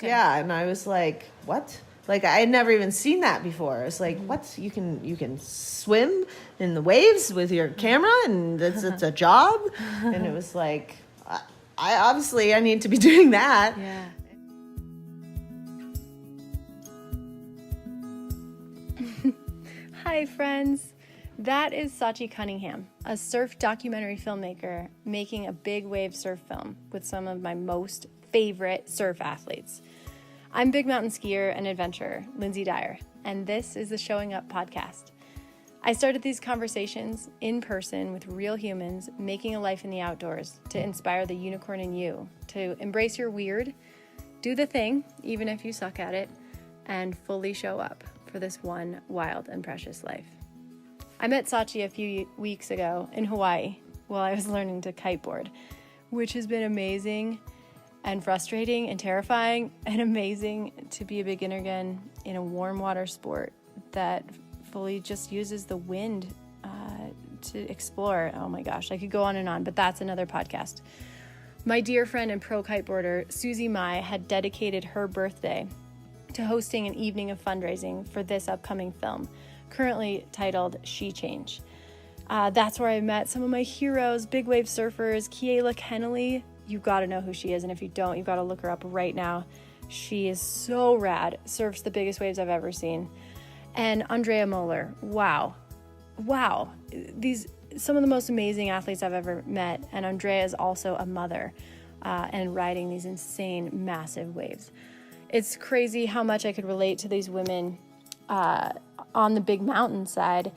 Okay. Yeah, and I was like, what? Like, I had never even seen that before. It's like, what? You can swim in the waves with your camera, and it's a job? And it was like, I need to be doing that. Yeah. Hi, friends. That is Sachi Cunningham, a surf documentary filmmaker making a big wave surf film with some of my most favorite surf athletes. I'm big mountain skier and adventurer, Lynsey Dyer, and this is the Showing Up podcast. I started these conversations in person with real humans making a life in the outdoors to inspire the unicorn in you, to embrace your weird, do the thing, even if you suck at it, and fully show up for this one wild and precious life. I met Sachi a few weeks ago in Hawaii while I was learning to kiteboard, which has been amazing and frustrating and terrifying and amazing to be a beginner again in a warm water sport that fully just uses the wind to explore. Oh my gosh, I could go on, but that's another podcast. My dear friend and pro kiteboarder, Susie Mai, had dedicated her birthday to hosting an evening of fundraising for this upcoming film, currently titled She Change. That's where I met some of my heroes, big wave surfers, Kiela Kennelly. You've got to know who she is, and if you don't, you've got to look her up right now. She is so rad, surfs the biggest waves I've ever seen. And Andrea Moeller, wow. These some of the most amazing athletes I've ever met, and Andrea is also a mother and riding these insane, massive waves. It's crazy how much I could relate to these women on the big mountain side.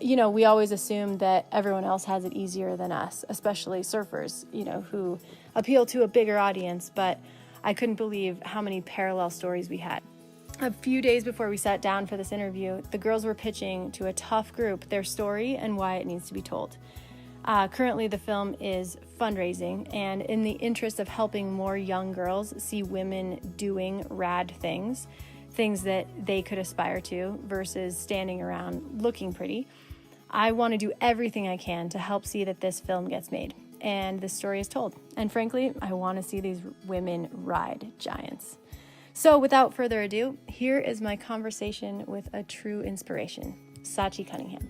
We always assume that everyone else has it easier than us, especially surfers, who appeal to a bigger audience, but I couldn't believe how many parallel stories we had. A few days before we sat down for this interview, the girls were pitching to a tough group their story and why it needs to be told. Currently, the film is fundraising, and in the interest of helping more young girls see women doing rad things that they could aspire to versus standing around looking pretty, I want to do everything I can to help see that this film gets made and this story is told. And frankly, I want to see these women ride giants. So without further ado, here is my conversation with a true inspiration, Sachi Cunningham.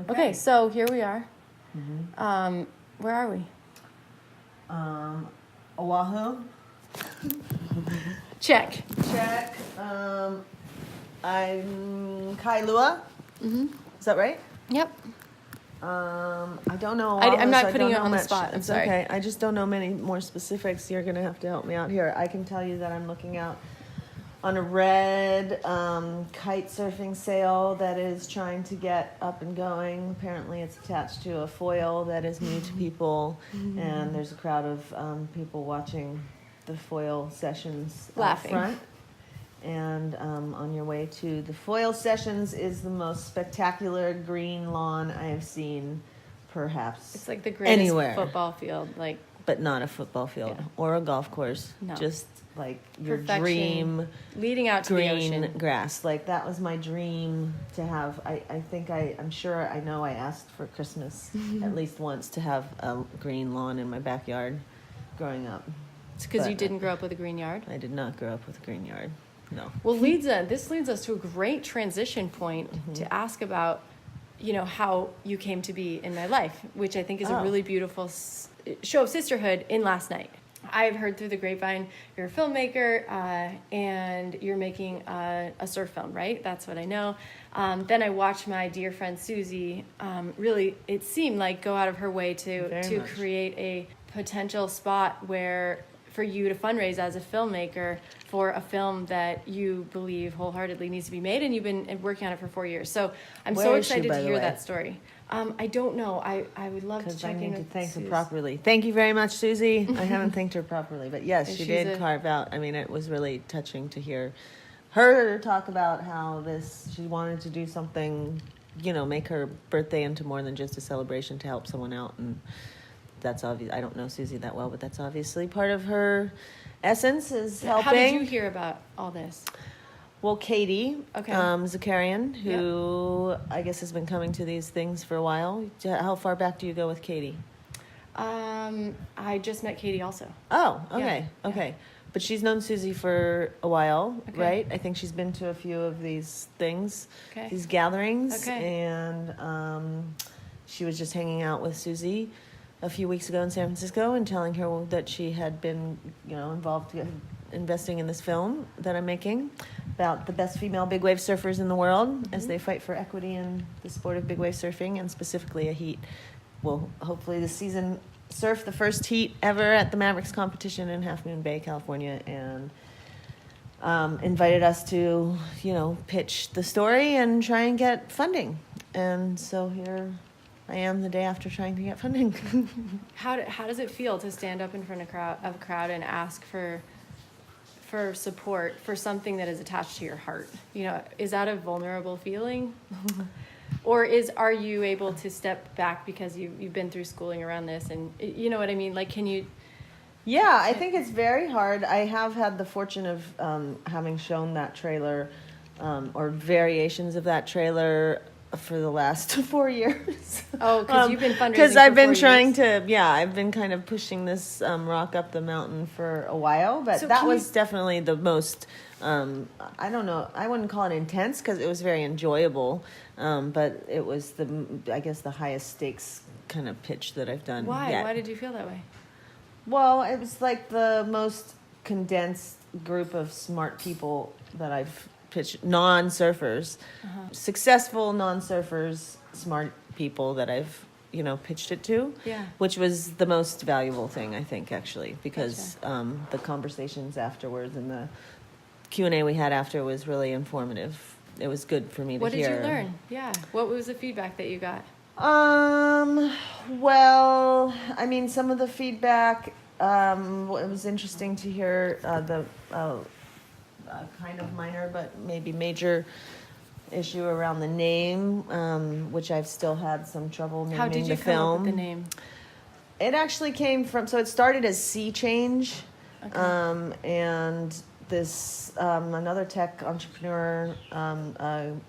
Okay, so here we are. Mm-hmm. Where are we? Oahu. Check. I'm Kailua. Mm-hmm. Is that right? Yep. I don't know. I'm not putting you on the spot. I'm sorry. Okay. I just don't know many more specifics. You're going to have to help me out here. I can tell you that I'm looking out on a red kite surfing sail that is trying to get up and going. Apparently it's attached to a foil that is new to people, and there's a crowd of people watching the foil sessions laughing. Out front. And on your way to the foil sessions is the most spectacular green lawn I have seen, perhaps. It's like the greatest anywhere. Football field, but not a football field or a golf course. No. Just like your Perfection. Dream Leading out to the green ocean. grass. Like that was my dream to have. I'm sure I know I asked for Christmas at least once to have a green lawn in my backyard growing up. It's because you didn't grow up with a green yard? I did not grow up with a green yard. No. Well, this leads us to a great transition point to ask about, how you came to be in my life, which I think is a really beautiful show of sisterhood in Last Night. I've heard through the grapevine you're a filmmaker and you're making a surf film, right? That's what I know. Then I watched my dear friend Susie really, it seemed like, go out of her way to create a potential spot for you to fundraise as a filmmaker for a film that you believe wholeheartedly needs to be made, and you've been working on it for 4 years. So I'm so excited to hear that story. I don't know. I would love to check in with Susie. Because I need to thank her properly. Thank you very much, Susie. I haven't thanked her properly, but yes, she did carve out. I mean, it was really touching to hear her talk about how she wanted to do something, make her birthday into more than just a celebration to help someone out. And that's obvious. I don't know Susie that well, but that's obviously part of her essence is helping. How did you hear about all this? Well, Katie Zakarian, who I guess has been coming to these things for a while. How far back do you go with Katie? I just met Katie also. Oh, okay, Yeah. okay. But she's known Susie for a while, Okay. right? I think she's been to a few of these things, Okay. these gatherings. Okay. And she was just hanging out with Susie a few weeks ago in San Francisco and telling her that she had been, involved investing in this film that I'm making about the best female big wave surfers in the world as they fight for equity in the sport of big wave surfing, and specifically a heat. Well, hopefully this season surf the first heat ever at the Mavericks competition in Half Moon Bay, California, and invited us to, pitch the story and try and get funding. And so here I am the day after trying to get funding. How does it feel to stand up in front of a crowd and ask for support for something that is attached to your heart? Is that a vulnerable feeling? Or are you able to step back because you've been through schooling around this, and you know what I mean? Like, can you? Yeah, I think it's very hard. I have had the fortune of having shown that trailer or variations of that trailer for the last 4 years. Oh, because you've been fundraising. Because I've been trying years. I've been kind of pushing this rock up the mountain for a while, but So that was definitely the most, I don't know, I wouldn't call it intense because it was very enjoyable, but it was the highest stakes kind of pitch that I've done. Why? yet. Why did you feel that way? Well, it was like the most condensed group of smart people that I've pitched, non-surfers, successful non-surfers, smart people that I've, pitched it to, which was the most valuable thing, I think, actually, because the conversations afterwards and the Q&A we had after was really informative. It was good for me to hear. What did you learn? Yeah. What was the feedback that you got? Well, I mean, some of the feedback, it was interesting to hear the kind of minor but maybe major issue around the name, which I've still had some trouble naming the film. How did you come up with the name? It actually came from, so it started as Sea Change, and this another tech entrepreneur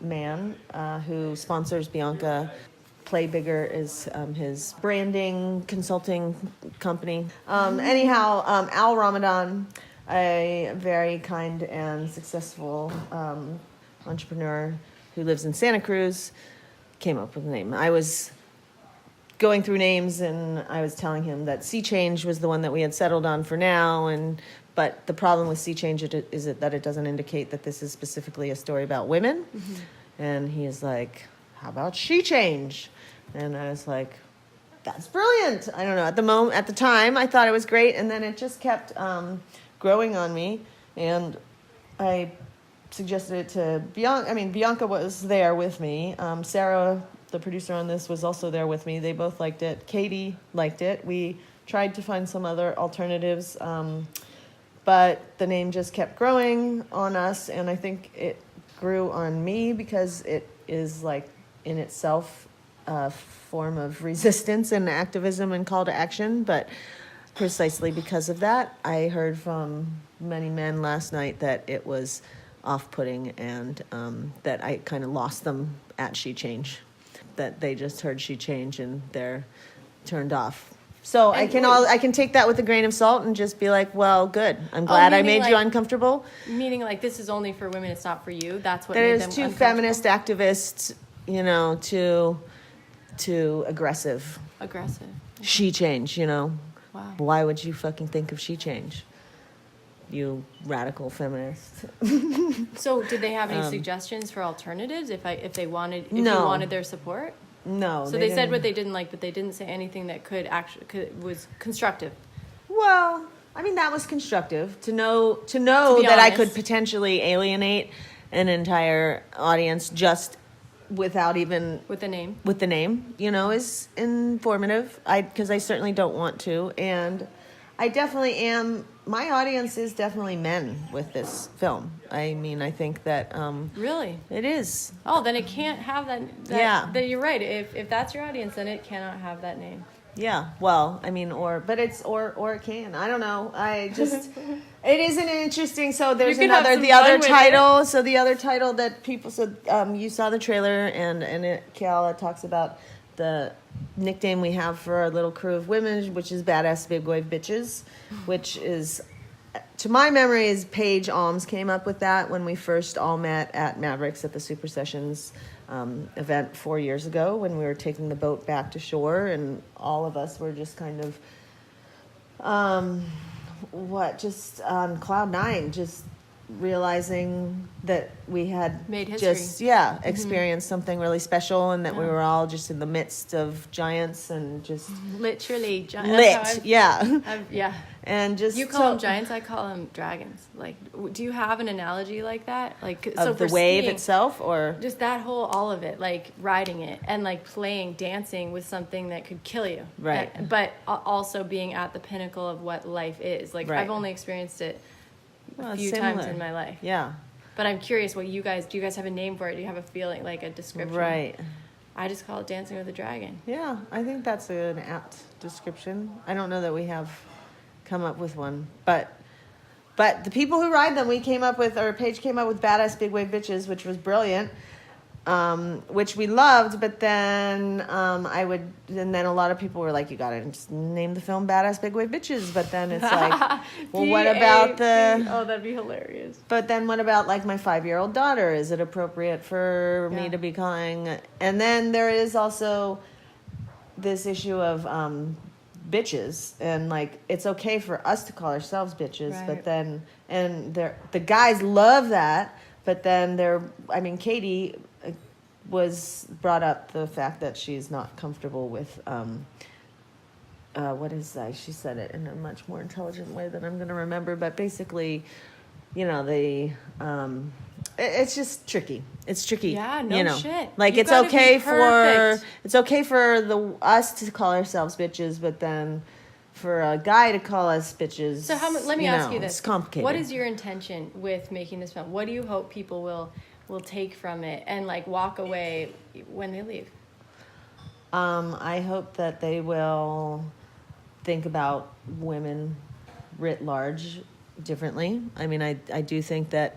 man who sponsors Bianca Play Bigger is his branding consulting company. Anyhow, Al Ramadan, a very kind and successful entrepreneur who lives in Santa Cruz, came up with the name. I was going through names and I was telling him that Sea Change was the one that we had settled on for now, but the problem with Sea Change is that it doesn't indicate that this is specifically a story about women. And he is like, how about She Change? And I was like, that's brilliant. I don't know. At the time, I thought it was great, and then it just kept growing on me, and I suggested it to Bianca. I mean, Bianca was there with me. Sarah, the producer on this, was also there with me. They both liked it. Katie liked it. We tried to find some other alternatives, but the name just kept growing on us, and I think it grew on me because it is like in itself a form of resistance and activism and call to action. But precisely because of that, I heard from many men last night that it was off-putting, and that I kind of lost them at She Change, that they just heard She Change and they're turned off. So I can take that with a grain of salt and just be like, well, good. I'm glad I made you uncomfortable. Meaning like this is only for women, it's not for you. That's what There's made them too uncomfortable. feminist activists, too aggressive. Aggressive. She Change, Wow. Why would you fucking think of She Change? You radical feminist. So did they have any suggestions for alternatives if you wanted their support? No. So they said what they didn't like, but they didn't say anything that was constructive. Well, I mean, that was constructive to know that honest. I could potentially alienate an entire audience just without even With the name? With the name, is informative. Because I certainly don't want to, and I definitely am. My audience is definitely men with this film. I mean, I think that Really? it is. Oh, then it can't have that. Yeah. Then you're right. If that's your audience, then it cannot have that name. Yeah. Well, I mean, or it can. I don't know. I just. It is an interesting. So there's the other title. So the other title that people said, you saw the trailer, and Cal talks about the nickname we have for our little crew of women, which is Badass Big Wave Bitches, which is, to my memory, is Paige Alms came up with that when we first all met at Mavericks at the Super Sessions event 4 years ago, when we were taking the boat back to shore, and all of us were just kind of just on cloud nine, just realizing that we had made history. Just experienced something really special, and that we were all just in the midst of giants and just literally giants. Yeah. And just you call them giants, I call them dragons. Like, do you have an analogy like that? Like, so of the wave itself, or just that whole, all of it, like riding it and like dancing with something that could kill you, right? But also being at the pinnacle of what life is. Like, I've only experienced it a few times in my life. Yeah. But I'm curious what do you guys have a name for it? Do you have a feeling, like a description? Right. I just call it Dancing with a Dragon. Yeah, I think that's an apt description. I don't know that we have come up with one, but the people who ride them, Paige came up with Badass Big Wave Bitches, which was brilliant. Which we loved, but then and then a lot of people were like, you gotta just name the film Badass Big Wave Bitches, but then it's like, well, what about that'd be hilarious. But then what about, like, my 5-year-old daughter? Is it appropriate for me to be calling? And then there is also this issue of bitches, and like, it's okay for us to call ourselves bitches, but then, and the guys love that, but then Katie was brought up the fact that she's not comfortable with what is that? She said it in a much more intelligent way than I'm going to remember, but basically, it's just tricky. It's tricky. Yeah, no shit. Like, it's okay for us to call ourselves bitches, but then for a guy to call us bitches. So let me ask you this: it's complicated. What is your intention with making this film? What do you hope people will take from it and like walk away when they leave? I hope that they will think about women writ large differently. I mean, I do think that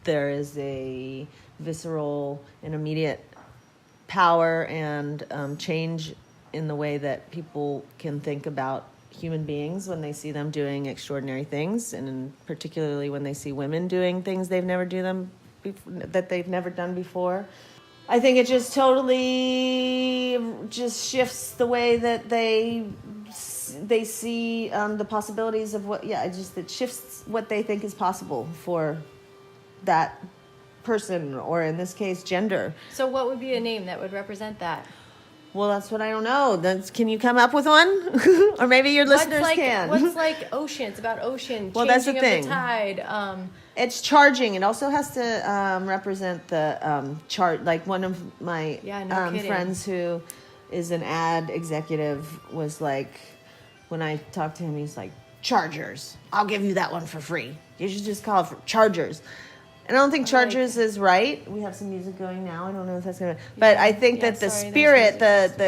there is a visceral and immediate power and change in the way that people can think about human beings when they see them doing extraordinary things, and particularly when they see women doing things they've never done before. I think it just totally just shifts the way that they see the possibilities of it shifts what they think is possible for that person, or in this case, gender. So what would be a name that would represent that? Well, that's what I don't know. Can you come up with one? Or maybe your listeners can. What's like ocean? It's about ocean. Well, that's the thing. Of the tide. It's charging. It also has to represent the chart. Like, one of my friends who is an ad executive was like, when I talked to him, he's like, Chargers. I'll give you that one for free. You should just call it for Chargers. And I don't think Chargers is right. We have some music going now. I don't know if that's going to... But I think that the spirit,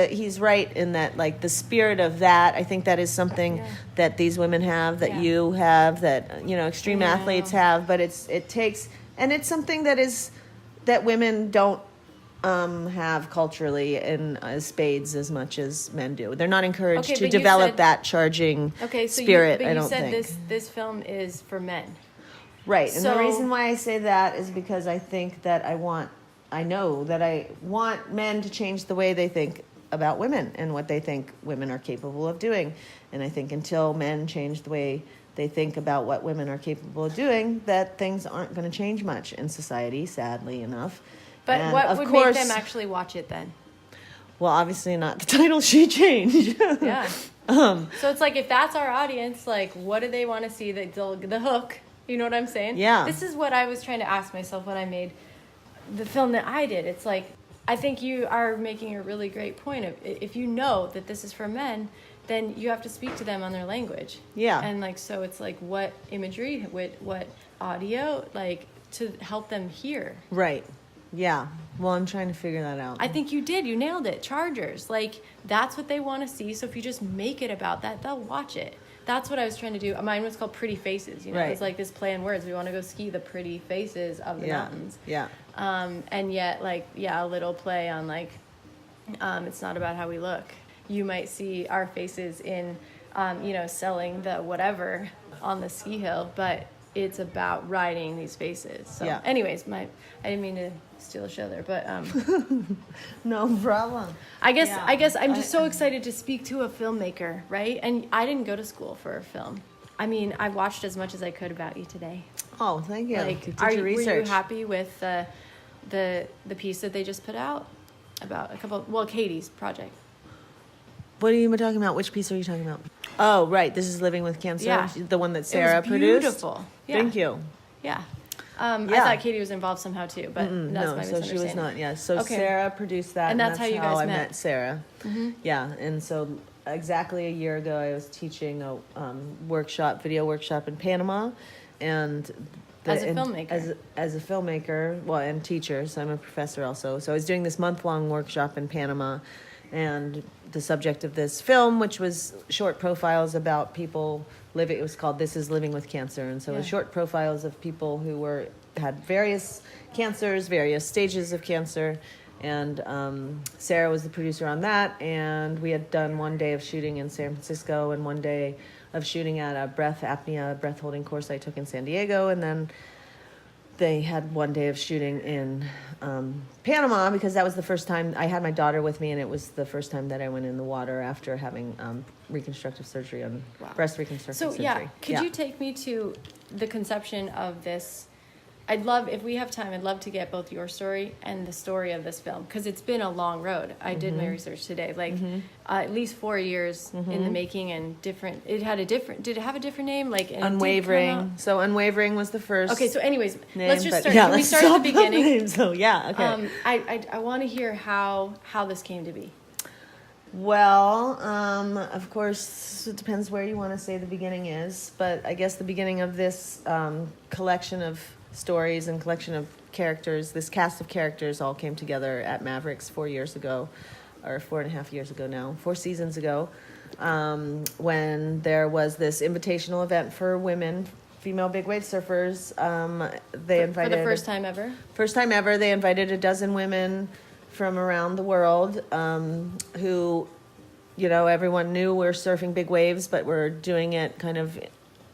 he's right in that, like, the spirit of that, I think that is something that these women have, that you have, that, extreme athletes have. But it takes... And it's something that women don't have culturally in spades as much as men do. They're not encouraged to develop that charging spirit, I don't think. You said this film is for men. Right, and the reason why I say that is because I think that I know that I want men to change the way they think about women and what they think women are capable of doing. And I think until men change the way they think about what women are capable of doing, that things aren't going to change much in society, sadly enough. But what would make them actually watch it then? Well, obviously not the title she changed. Yeah. So it's like, if that's our audience, like, what do they want to see? The hook. You know what I'm saying? Yeah. This is what I was trying to ask myself when I made the film that I did. It's like, I think you are making a really great point of, if you know that this is for men, then you have to speak to them on their language. Yeah. And like, so it's like, what imagery, what audio, like, to help them hear. Right. Yeah. Well, I'm trying to figure that out. I think you did. You nailed it. Chargers. Like, that's what they want to see. So if you just make it about that, they'll watch it. That's what I was trying to do. Mine was called Pretty Faces. Right. It's like this play on words. We want to go ski the pretty faces of the mountains. Yeah. And yet, like, a little play on, like, It's not about how we look. You might see our faces in, selling the whatever on the ski hill, but it's about riding these faces. So, anyways, I didn't mean to steal a show there, but no problem. I guess I'm just so excited to speak to a filmmaker, right? And I didn't go to school for film. I mean, I watched as much as I could about you today. Oh, thank you. Were you happy with the piece that they just put out about Katie's project? What are you talking about? Which piece are you talking about? Oh, right. This is Living with Cancer. Yeah. The one that Sarah produced. Beautiful. Yeah. Thank you. Yeah. I thought Katie was involved somehow too, but that's my misunderstanding. So she was not. Yeah. So Sarah produced that, and that's how you guys I met Sarah. Mm-hmm. Yeah, and so exactly a year ago, I was teaching a video workshop in Panama, and as a filmmaker. As a filmmaker, and teacher. So I'm a professor also. So I was doing this month-long workshop in Panama, and the subject of this film, which was short profiles about people living. It was called "This Is Living with Cancer," and so it was short profiles of people who had various cancers, various stages of cancer. And Sarah was the producer on that, and we had done one day of shooting in San Francisco and one day of shooting at a breath holding course I took in San Diego, and then they had one day of shooting in Panama, because that was the first time I had my daughter with me, and it was the first time that I went in the water after having reconstructive surgery on breast reconstructive surgery. Could you take me to the conception of this? If we have time, I'd love to get both your story and the story of this film, because it's been a long road. I did my research today, at least 4 years in the making, and did it have a different name? Unwavering. So Unwavering was the first. Okay, so anyways, name, let's just start. Can we start at the beginning? So okay. I want to hear how this came to be. Well, of course, it depends where you want to say the beginning is, but I guess the beginning of this collection of stories and collection of characters, this cast of characters all came together at Mavericks 4 years ago, or 4.5 years ago now, 4 seasons ago, when there was this invitational event for women, female big wave surfers. They invited, for the first time ever? First time ever, they invited a dozen women from around the world who, everyone knew were surfing big waves, but were doing it kind of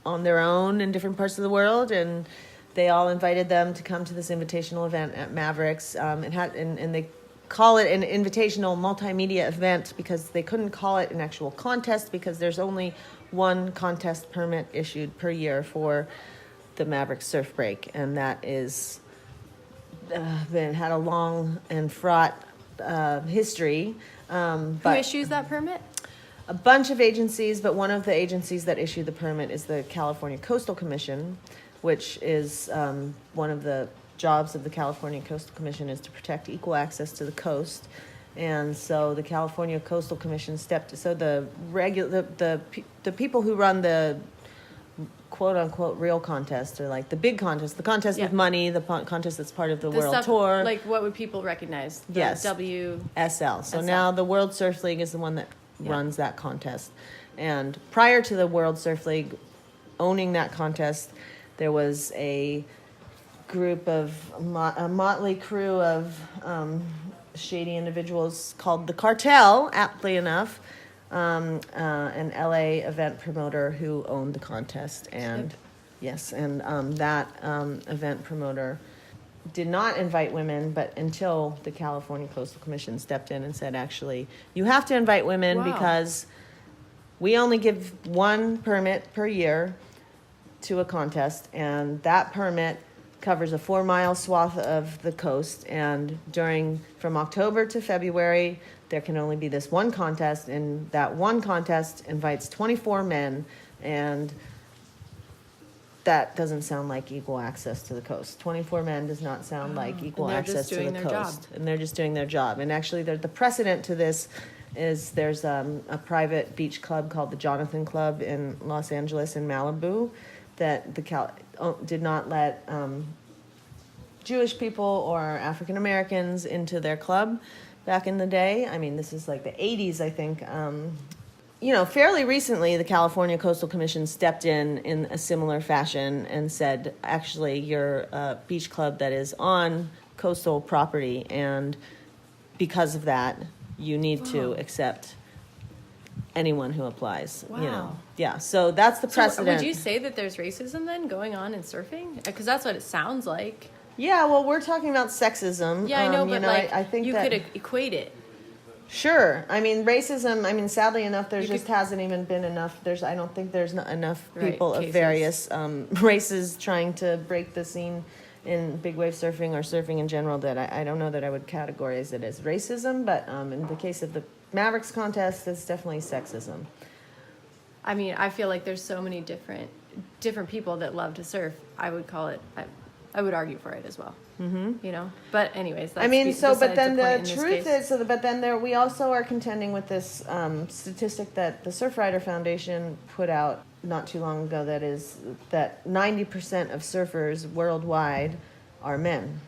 on their own in different parts of the world, and they all invited them to come to this invitational event at Mavericks. And they call it an invitational multimedia event because they couldn't call it an actual contest, because there's only one contest permit issued per year for the Mavericks surf break, and that is had a long and fraught history. Who issues that permit? A bunch of agencies, but one of the agencies that issued the permit is the California Coastal Commission, which is one of the jobs of the California Coastal Commission is to protect equal access to the coast. And so the California Coastal Commission the people who run the quote unquote real contest, or like the big contest, the contest with money, the contest that's part of the world stuff, tour. Like what would people recognize? The WSL. So now the World Surf League is the one that runs that contest. And prior to the World Surf League owning that contest, there was a group of a motley crew of shady individuals called the Cartel, aptly enough, an LA event promoter who owned the contest. And that event promoter did not invite women, but until the California Coastal Commission stepped in and said, actually, you have to invite women because we only give one permit per year to a contest, and that permit covers a 4-mile swath of the coast, and from October to February there can only be this one contest, and that one contest invites 24 men, and that doesn't sound like equal access to the coast. 24 men does not sound like equal access to the coast. And they're just doing their job. And actually the precedent to this is there's a private beach club called the Jonathan Club in Los Angeles in Malibu that did not let Jewish people or African Americans into their club back in the day. I mean, this is like the 80s, I think. Fairly recently, the California Coastal Commission stepped in a similar fashion and said, actually, you're a beach club that is on coastal property, and because of that, you need to accept anyone who applies. Wow. You know, yeah. So that's the precedent. Would you say that there's racism then going on in surfing? Because that's what it sounds like. Yeah. Well, we're talking about sexism. Yeah, I know, but I think you that, could equate it. Sure. I mean, racism. I mean, sadly enough, there hasn't even been enough. I don't think there's not enough people of various races trying to break the scene in big wave surfing or surfing in general. That I don't know that I would categorize it as racism, but in the case of the Mavericks contest, it's definitely sexism. I mean, I feel like there's so many different people that love to surf. I would call it. I would argue for it as well. Mm-hmm. You know, but anyways, that's but then the truth is, but then we also are contending with this statistic that the Surfrider Foundation put out not too long ago. That is that 90% of surfers worldwide are men.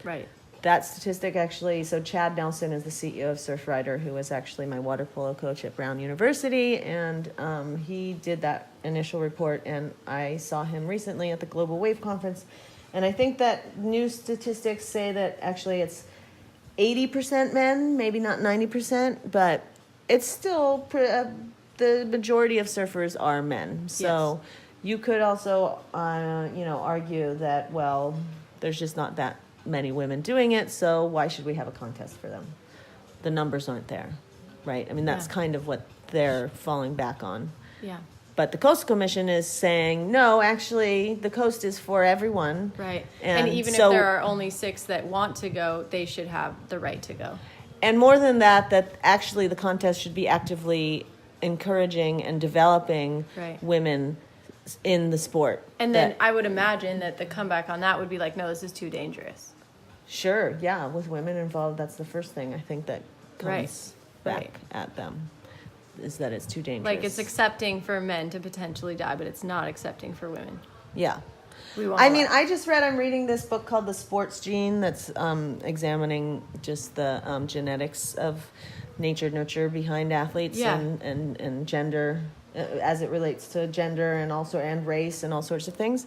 Right. That statistic actually, so Chad Nelson is the CEO of Surfrider, who was actually my water polo coach at Brown University, and he did that initial report, and I saw him recently at the Global Wave Conference, and I think that new statistics say that actually it's 80% men, maybe not 90%, but it's still, the majority of surfers are men. So you could also, argue that, well, there's just not that many women doing it, so why should we have a contest for them? The numbers aren't there, right? I mean, that's kind of what they're falling back on. Yeah. But the Coastal Commission is saying, no, actually, the coast is for everyone. Right. And even if there are only 6 that want to go, they should have the right to go. And more than that actually the contest should be actively encouraging and developing women in the sport. And then I would imagine that the comeback on that would be like, no, this is too dangerous. Sure, yeah. With women involved, that's the first thing I think that comes back at them. Is that it's too dangerous. Like it's accepting for men to potentially die, but it's not accepting for women. Yeah. I'm reading this book called The Sports Gene that's examining just the genetics of nature-nurture behind athletes and gender, as it relates to gender and race and all sorts of things.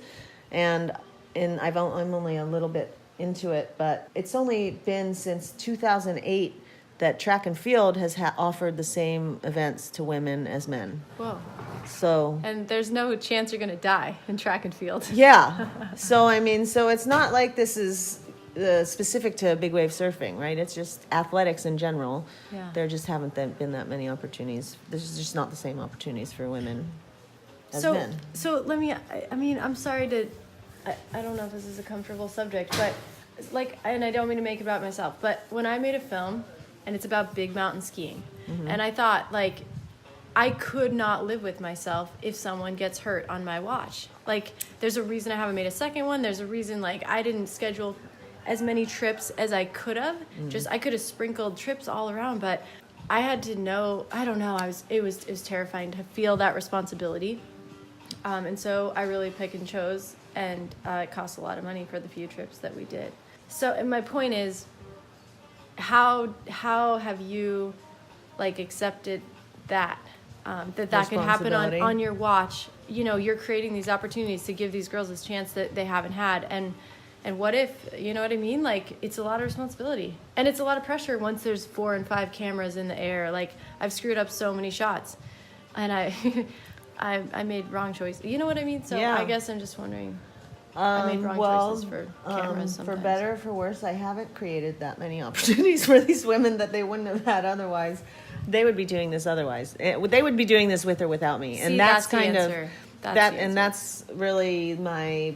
And I'm only a little bit into it, but it's only been since 2008 that track and field has offered the same events to women as men. Whoa. And there's no chance you're going to die in track and field. Yeah. So it's not like this is specific to big wave surfing, right? It's just athletics in general. Yeah. There just haven't been that many opportunities. There's just not the same opportunities for women as men. So I'm sorry to, I don't know if this is a comfortable subject, but and I don't mean to make it about myself, but when I made a film, and it's about big mountain skiing. Mm-hmm. And I thought, I could not live with myself if someone gets hurt on my watch. There's a reason I haven't made a second one. There's a reason, I didn't schedule as many trips as I could have. Mm-hmm. I could have sprinkled trips all around, but I had to know, I don't know, it was terrifying to feel that responsibility. And so I really pick and chose, and it cost a lot of money for the few trips that we did. So, and my point is, how have you accepted that that can happen on your watch? You're creating these opportunities to give these girls this chance that they haven't had, and what if, you know what I mean? It's a lot of responsibility, and it's a lot of pressure once there's 4 and 5 cameras in the air. I've screwed up so many shots, and I made wrong choices. You know what I mean? So I guess I'm just wondering. I made wrong choices for cameras sometimes. For better or for worse, I haven't created that many opportunities for these women that they wouldn't have had otherwise. They would be doing this otherwise. They would be doing this with or without me. And that's kind of that, and that's really my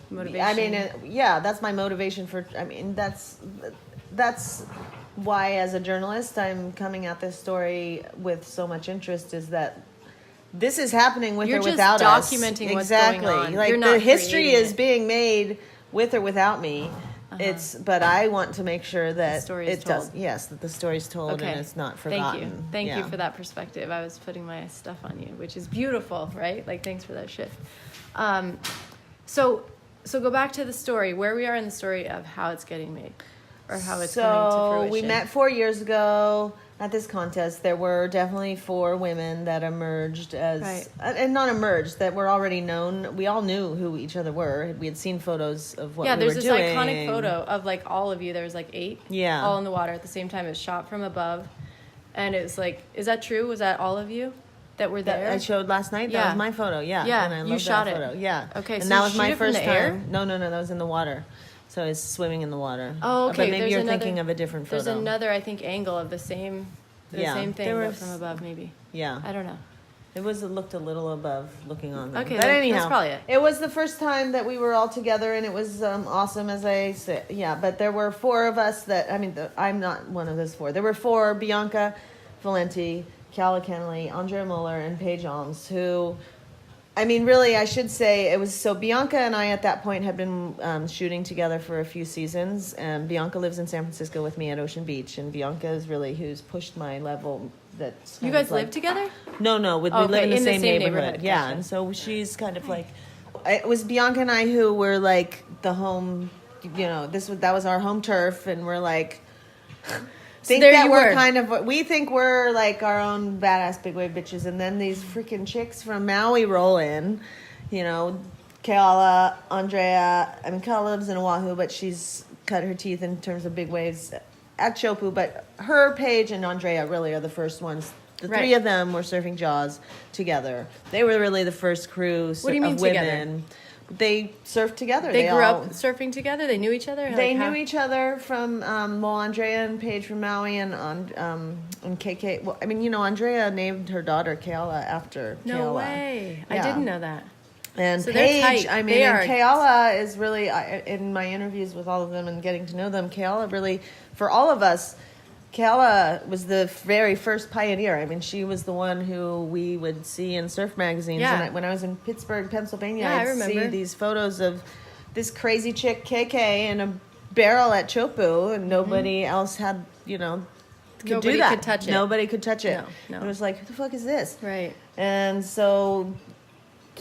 motivation. That's my motivation for. That's why, as a journalist, I'm coming at this story with so much interest. Is that this is happening with or without us. You're just documenting what's going on. You're not the history is being made with or without me. But I want to make sure that it does. Yes, that the story's told and it's not forgotten. Thank you for that perspective. I was putting my stuff on you, which is beautiful, right? Thanks for that shift. So go back to the story, where we are in the story of how it's getting made, or how it's coming to fruition. We met 4 years ago at this contest. There were definitely 4 women that emerged as, and not emerged, that were already known. We all knew who each other were. We had seen photos of what we were doing. Yeah, there's this iconic photo of all of you. There was 8, all in the water at the same time. It was shot from above, And it was like, is that true? Was that all of you that were there? That I showed last night? Yeah. That was my photo, yeah. And I you love shot that it. photo. Yeah. Okay, and so that you was my shoot it from first the time. air? No, that was in the water. So I was swimming in the water. Oh, okay. But maybe There's you're another, thinking of a different photo. There's another, I think, angle of the same same thing, but from above, maybe. Yeah. I don't know. It looked a little above looking on them. Okay, but anyhow, that's probably it. It was the first time that we were all together, and it was awesome, as I said. Yeah, but there were 4 of us that, I'm not one of those 4. There were 4, Bianca Valenti, Calla Kennelly, Andrea Muller, and Paige Alms, who, really, I should say, it was, so Bianca and I at that point had been shooting together for a few seasons, and Bianca lives in San Francisco with me at Ocean Beach, and Bianca is really who's pushed my level. That's you guys live together? No, we live in the same neighborhood. Yeah, Gotcha. and so she's kind of like, it was Bianca and I who were like the home, that was our home turf, and we're like, we think we're like our own badass big wave bitches, and then these freaking chicks from Maui roll in, Kayla, Andrea. Kayla lives in Oahu, but she's cut her teeth in terms of big waves at Chopu, but her, Paige, and Andrea really are the first ones. The 3 of them were surfing Jaws together. They were really the first crew what do you mean of women. Together? They surfed together. They grew up surfing together? They knew each other? They knew each other from, Andrea and Paige from Maui and KK. Well, Andrea named her daughter Kayla after Kayla. No way. Yeah. I didn't know that. And so Paige, and Kayla is really, in my interviews with all of them and getting to know them, Kayla really, for all of us, Kayla was the very first pioneer. she was the one who we would see in surf magazines. Yeah. And when I was in Pittsburgh, Pennsylvania, I I'd see these photos of this crazy chick, KK, in a barrel at Chopu, and nobody else had, could do that. Could touch it. Nobody could touch it. No. It was like, who the fuck is this? Right. And so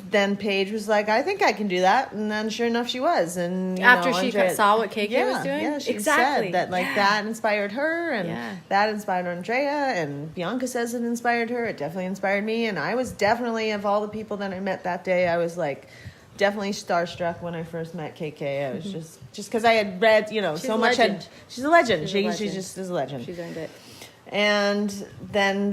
then Paige was like, I think I can do that. And then sure enough, she was. And after she saw what KK was doing? Yeah, she exactly. said that that inspired her, and that inspired Andrea, and Bianca says it inspired her. It definitely inspired me. And I was definitely, of all the people that I met that day, I was like definitely starstruck when I first met KK. I was just because I had read, so much. She's a legend. She just is a legend. She's earned it. And then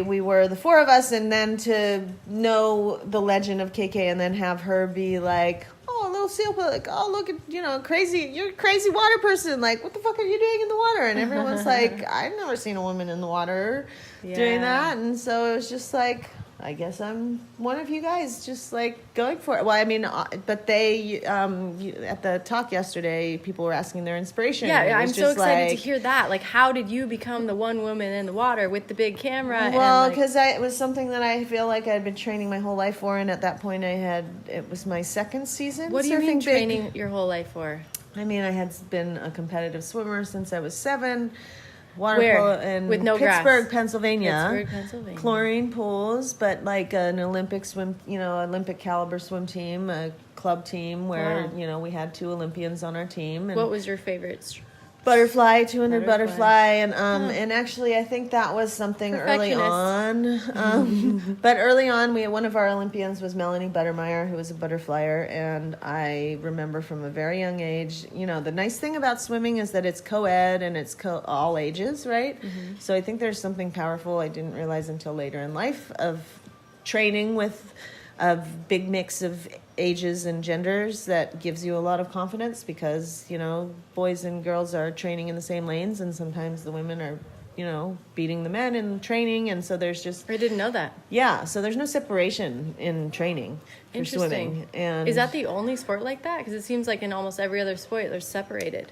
we were the 4 of us, and then to know the legend of KK, and then have her be like, oh, a little seal, like, oh, look at, crazy, you're a crazy water person, like, what the fuck are you doing in the water? And everyone's like, I've never seen a woman in the water doing that. And so it was just like, I guess I'm one of you guys, just like going for it. Well, but they, at the talk yesterday, people were asking their inspiration. Yeah, I'm so excited to hear that. Like, how did you become the one woman in the water with the big camera? Well, because it was something that I feel like I'd been training my whole life for, and at that point it was my 2nd season. What do you mean training your whole life for? I had been a competitive swimmer since I was 7. Where? Polo in with no Pittsburgh, grass. Pennsylvania. Chlorine pools, but like an Olympic swim, Olympic caliber swim team, a club team where, we had 2 Olympians on our team. And what was your favorite? Butterfly, 200 butterfly, and actually I think that was something early on. But early on, one of our Olympians was Melanie Buttermeyer, who was a butterflyer, and I remember from a very young age. The nice thing about swimming is that it's co-ed and it's all ages, right? Mm-hmm. So I think there's something powerful I didn't realize until later in life of training with a big mix of ages and genders that gives you a lot of confidence because, boys and girls are training in the same lanes, and sometimes the women are, beating the men in training, and so there's just... I didn't know that. Yeah, so there's no separation in training for swimming. And is that the only sport like that? Because it seems like in almost every other sport, they're separated.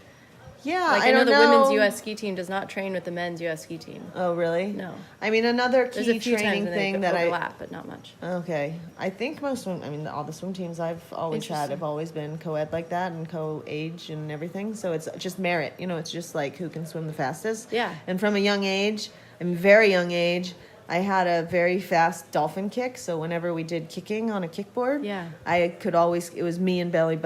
Yeah, I know the women's U.S. ski team does not train with the men's U.S. ski team. Oh, really? No. Another key training thing that overlap, but not much. Okay. I think all the swim teams I've always had have always been co-ed like that and co-age and everything. So it's just merit. It's just like who can swim the fastest. Yeah. And from a young age, very young age, I had a very fast dolphin kick, so whenever we did kicking on a kickboard, I could always, it was me and Melanie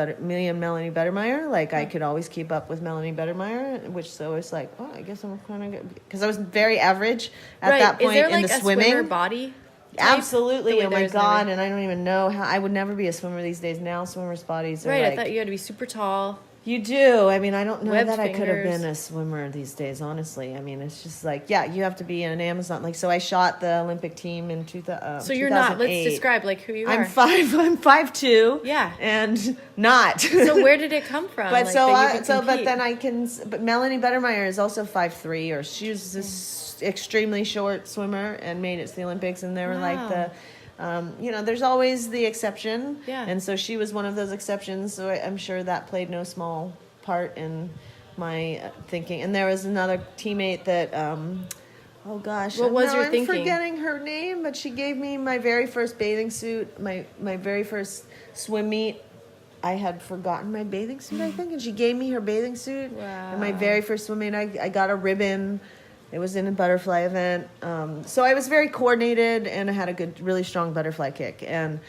Buttermeyer, I could always keep up with Melanie Buttermeyer, so it's like, oh, I guess I'm kind of good, because I was very average at that point in the swimming. Is there a swimmer body? Absolutely, oh my God, and I don't even know how, I would never be a swimmer these days. Now swimmers' bodies are I thought you had to be super tall. You do. I mean, I don't know Webbed that I could have fingers. been a swimmer these days, honestly. I mean, it's just like, yeah, you have to be an Amazon. Like, so I shot the Olympic team in 2008. So you're not. Let's describe like who you are. I'm 5'2". Yeah. And not. So where did it come from? But like, but then I can. But Melanie Buttermeyer is also 5'3", or she was this extremely short swimmer and made it to the Olympics, and they were like the. There's always the exception. Yeah. And so she was one of those exceptions. So I'm sure that played no small part in my thinking. And there was another teammate that, oh gosh. What was your thinking? I'm forgetting her name, but she gave me my very first bathing suit, my very first swim meet. I had forgotten my bathing suit, I think, and she gave me her bathing suit. Wow. And my very first swim meet, I got a ribbon. It was in a butterfly event. So I was very coordinated, and I had a really strong butterfly kick. And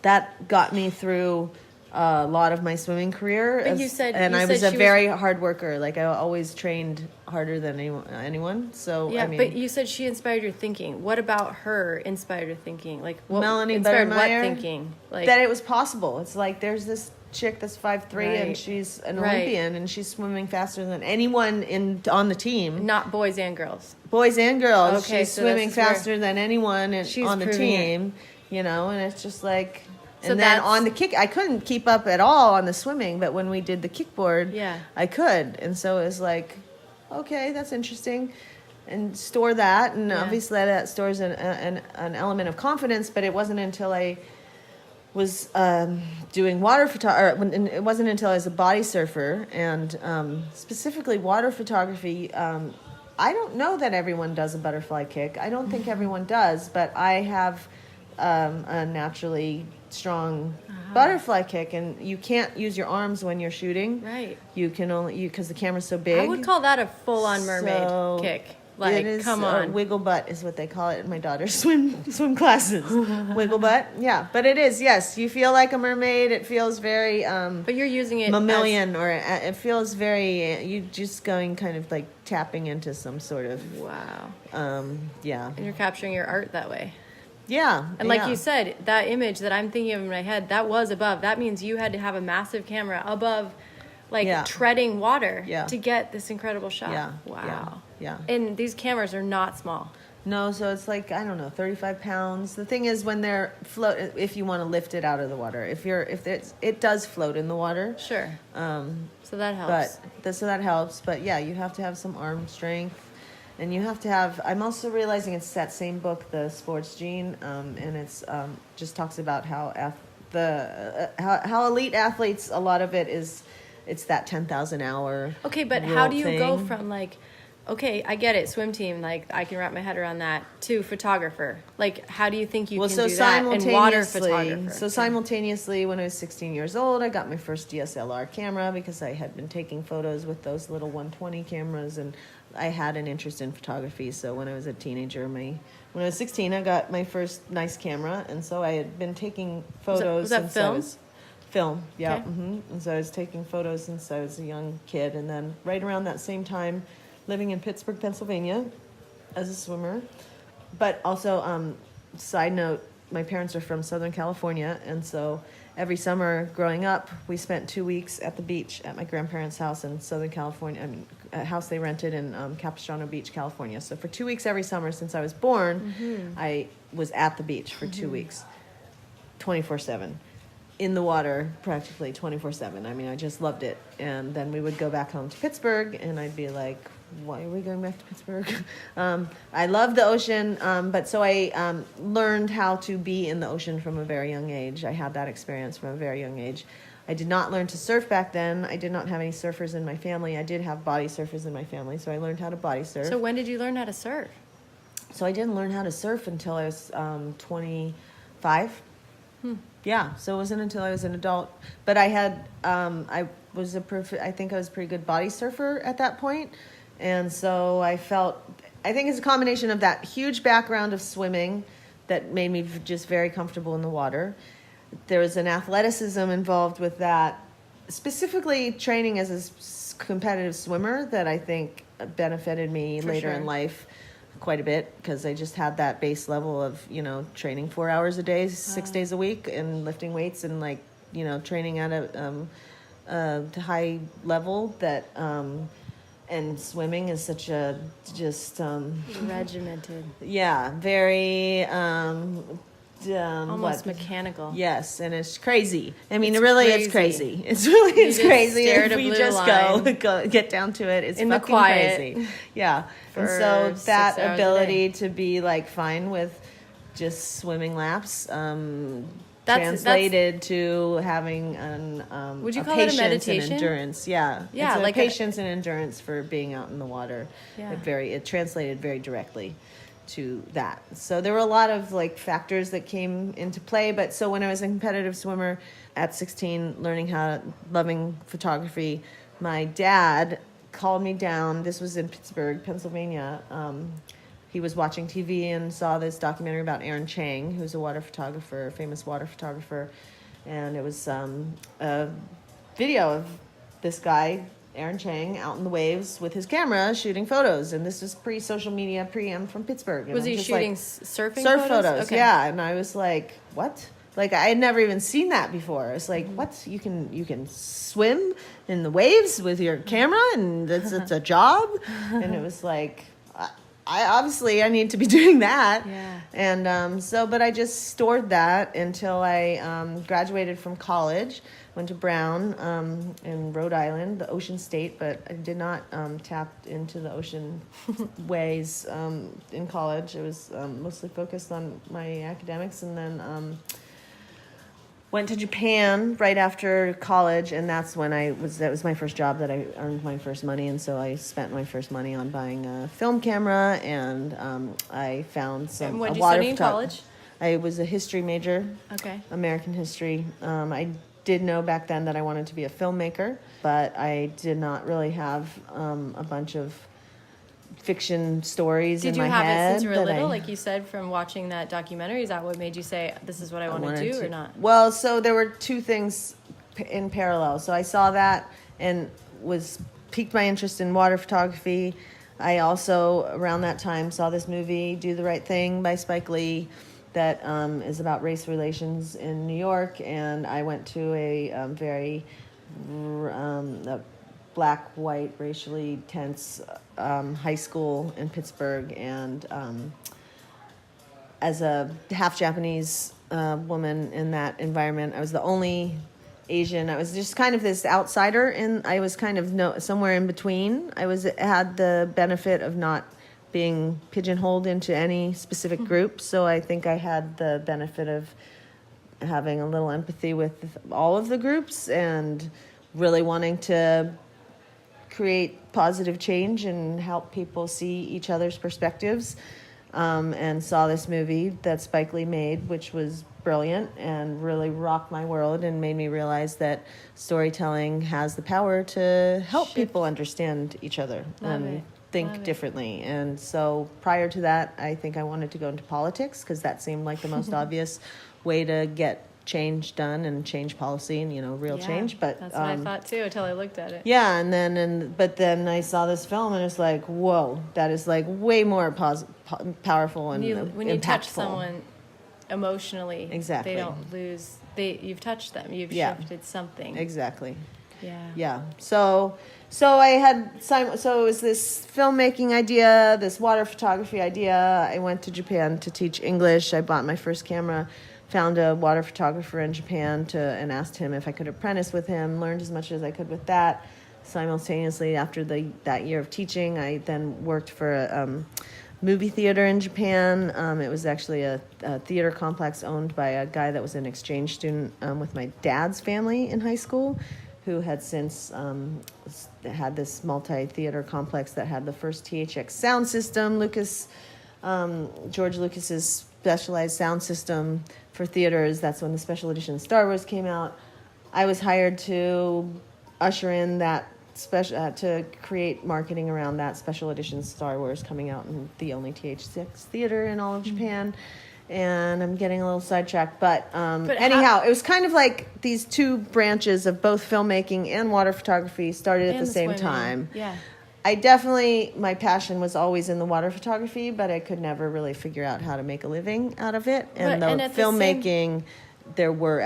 that got me through a lot of my swimming career. But you said I was a very hard worker. Like, I always trained harder than anyone. So, yeah, I mean, but you said she inspired your thinking. What about her inspired your thinking? Like, what Melanie inspired Buttermeyer, what thinking? Like, that it was possible. It's like, there's this chick that's 5'3", Right. and she's an Right. Olympian, and she's swimming faster than anyone on the team. not boys and girls. Boys and girls. Okay, She's so swimming this is where- faster than anyone She's on the proving team, and it's just like, So and then that's- on the kick, I couldn't keep up at all on the swimming, but when we did the kickboard, Yeah. I could. And so it was like, okay, that's interesting. And store that, and Yeah. obviously that stores an element of confidence, but it wasn't until I was doing water photography, it wasn't until I was a body surfer, and specifically water photography. I don't know that everyone does a butterfly kick. I don't think everyone does, but I have a naturally strong butterfly kick, and you can't use your arms when you're shooting. Right. You can only because the camera's so big. I would call that a full-on mermaid So, kick. Like, it is, come on. wiggle butt is what they call it in my daughter's swim classes. Wiggle butt, yeah. But it is, yes. You feel like a mermaid. It feels very But you're using it mammalian, or it feels very. You just going kind of like tapping into some sort of. Wow. Yeah. And you're capturing your art that way. Yeah. And like yeah. you said, that image that I'm thinking of in my head, that was above. That means you had to have a massive camera above, like, Yeah. treading water Yeah. to get this incredible shot. Yeah. Wow. Yeah. And these cameras are not small. No, so it's like, I don't know, 35 pounds. The thing is, when they're float, if you want to lift it out of the water, it does float in the water. Sure. So that helps. So that helps. But yeah, you have to have some arm strength, and you have to have. I'm also realizing it's that same book, The Sports Gene, and it's just talks about how how elite athletes. A lot of it is, it's that 10,000 hour. Okay, but how do you go thing. from, like, okay, I get it, swim team, like, I can wrap my head around that, to photographer? Like, how do you think you can do that? And water photographer. So simultaneously, when I was 16 years old, I got my first DSLR camera because I had been taking photos with those little 120 cameras, and I had an interest in photography. So when I was a teenager, when I was 16, I got my first nice camera, and so I had been taking photos was that since film? I was film, yeah. Okay. And so I was taking photos since I was a young kid, and then right around that same time, living in Pittsburgh, Pennsylvania, as a swimmer. But also, side note, my parents are from Southern California, and so every summer growing up, we spent 2 weeks at the beach at my grandparents' house in Southern California. I mean, a house they rented in Capistrano Beach, California. So for 2 weeks every summer since I was born, I was at the beach for 2 weeks, 24/7. In the water practically 24/7. I mean, I just loved it. And then we would go back home to Pittsburgh, and I'd be like, why are we going back to Pittsburgh? I love the ocean, but so I learned how to be in the ocean from a very young age. I had that experience from a very young age. I did not learn to surf back then. I did not have any surfers in my family. I did have body surfers in my family, so I learned how to body surf. So when did you learn how to surf? So I didn't learn how to surf until I was 25. Yeah, so it wasn't until I was an adult. But I had, I think I was a pretty good body surfer at that point. And so I think it's a combination of that huge background of swimming that made me just very comfortable in the water. There was an athleticism involved with that, specifically training as a competitive swimmer, that I think benefited me later in life quite a bit, because I just had that base level of, training 4 hours a day, 6 days a week, and lifting weights, and training at high level that and swimming is such a just regimented. Yeah, very almost mechanical. Yes, and it's crazy. I mean, it's it's crazy. It's really crazy. If we just go get down to it, it's in fucking crazy. Yeah, and so that ability to be like fine with just swimming laps. Translated to having would you call it a meditation? And endurance. Yeah, yeah, it's like patience and endurance for being out in the water. Yeah. It translated very directly to that. So there were a lot of like factors that came into play. But so when I was a competitive swimmer at 16, loving photography, my dad called me down. This was in Pittsburgh, Pennsylvania. He was watching TV and saw this documentary about Aaron Chang, who's a famous water photographer. And it was a video of this guy, Aaron Chang, out in the waves with his camera shooting photos. And this was pre-social media, I'm from Pittsburgh. And was he shooting surf photos? Okay. Yeah. And I was like, what? Like, I had never even seen that before. It's like, what? You can swim in the waves with your camera, and it's a job? And it was like, I need to be doing that. Yeah. And but I just stored that until I graduated from college, went to Brown in Rhode Island, the ocean state, but I did not tap into the ocean ways in college. I was mostly focused on my academics, and then went to Japan right after college, and that was my first job that I earned my first money, and so I spent my first money on buying a film camera, and I found some what did you study in college? I was a history major. Okay. American history. I did know back then that I wanted to be a filmmaker, but I did not really have a bunch of fiction stories in my head. Did you have it since you were little, like you said, from watching that documentary? Is that what made you say, this is what I want to do, or not? Well, so there were two things in parallel. So I saw that and piqued my interest in water photography. I also, around that time, saw this movie, Do the Right Thing, by Spike Lee, that is about race relations in New York. And I went to a very black, white, racially tense high school in Pittsburgh, and as a half Japanese woman in that environment, I was the only Asian. I was just kind of this outsider, and I was kind of somewhere in between. I had the benefit of not being pigeonholed into any specific group, so I think I had the benefit of having a little empathy with all of the groups and really wanting to create positive change and help people see each other's perspectives, and saw this movie that Spike Lee made, which was brilliant and really rocked my world and made me realize that storytelling has the power to help people understand each other and think differently. And so prior to that, I think I wanted to go into politics because that seemed like the most obvious way to get change done and change policy and real change. But that's what I thought too until I looked at it. Yeah, but then I saw this film and it's like, whoa, that is like way more powerful and when you touch someone emotionally, exactly, they don't lose. You've touched them. You've shifted something. Exactly. Yeah. So I had so it was this filmmaking idea, this water photography idea. I went to Japan to teach English. I bought my first camera. Found a water photographer in Japan and asked him if I could apprentice with him, learned as much as I could with that. Simultaneously, after that year of teaching, I then worked for a movie theater in Japan. It was actually a theater complex owned by a guy that was an exchange student with my dad's family in high school, who had since had this multi-theater complex that had the first THX sound system, George Lucas's specialized sound system for theaters. That's when the special edition Star Wars came out. I was hired to usher in that to create marketing around that special edition Star Wars coming out in the only THX theater in all of Japan. And I'm getting a little sidetracked, but anyhow, it was kind of like these two branches of both filmmaking and water photography started at the same time. Yeah. My passion was always in the water photography, but I could never really figure out how to make a living out of it. And filmmaking, there were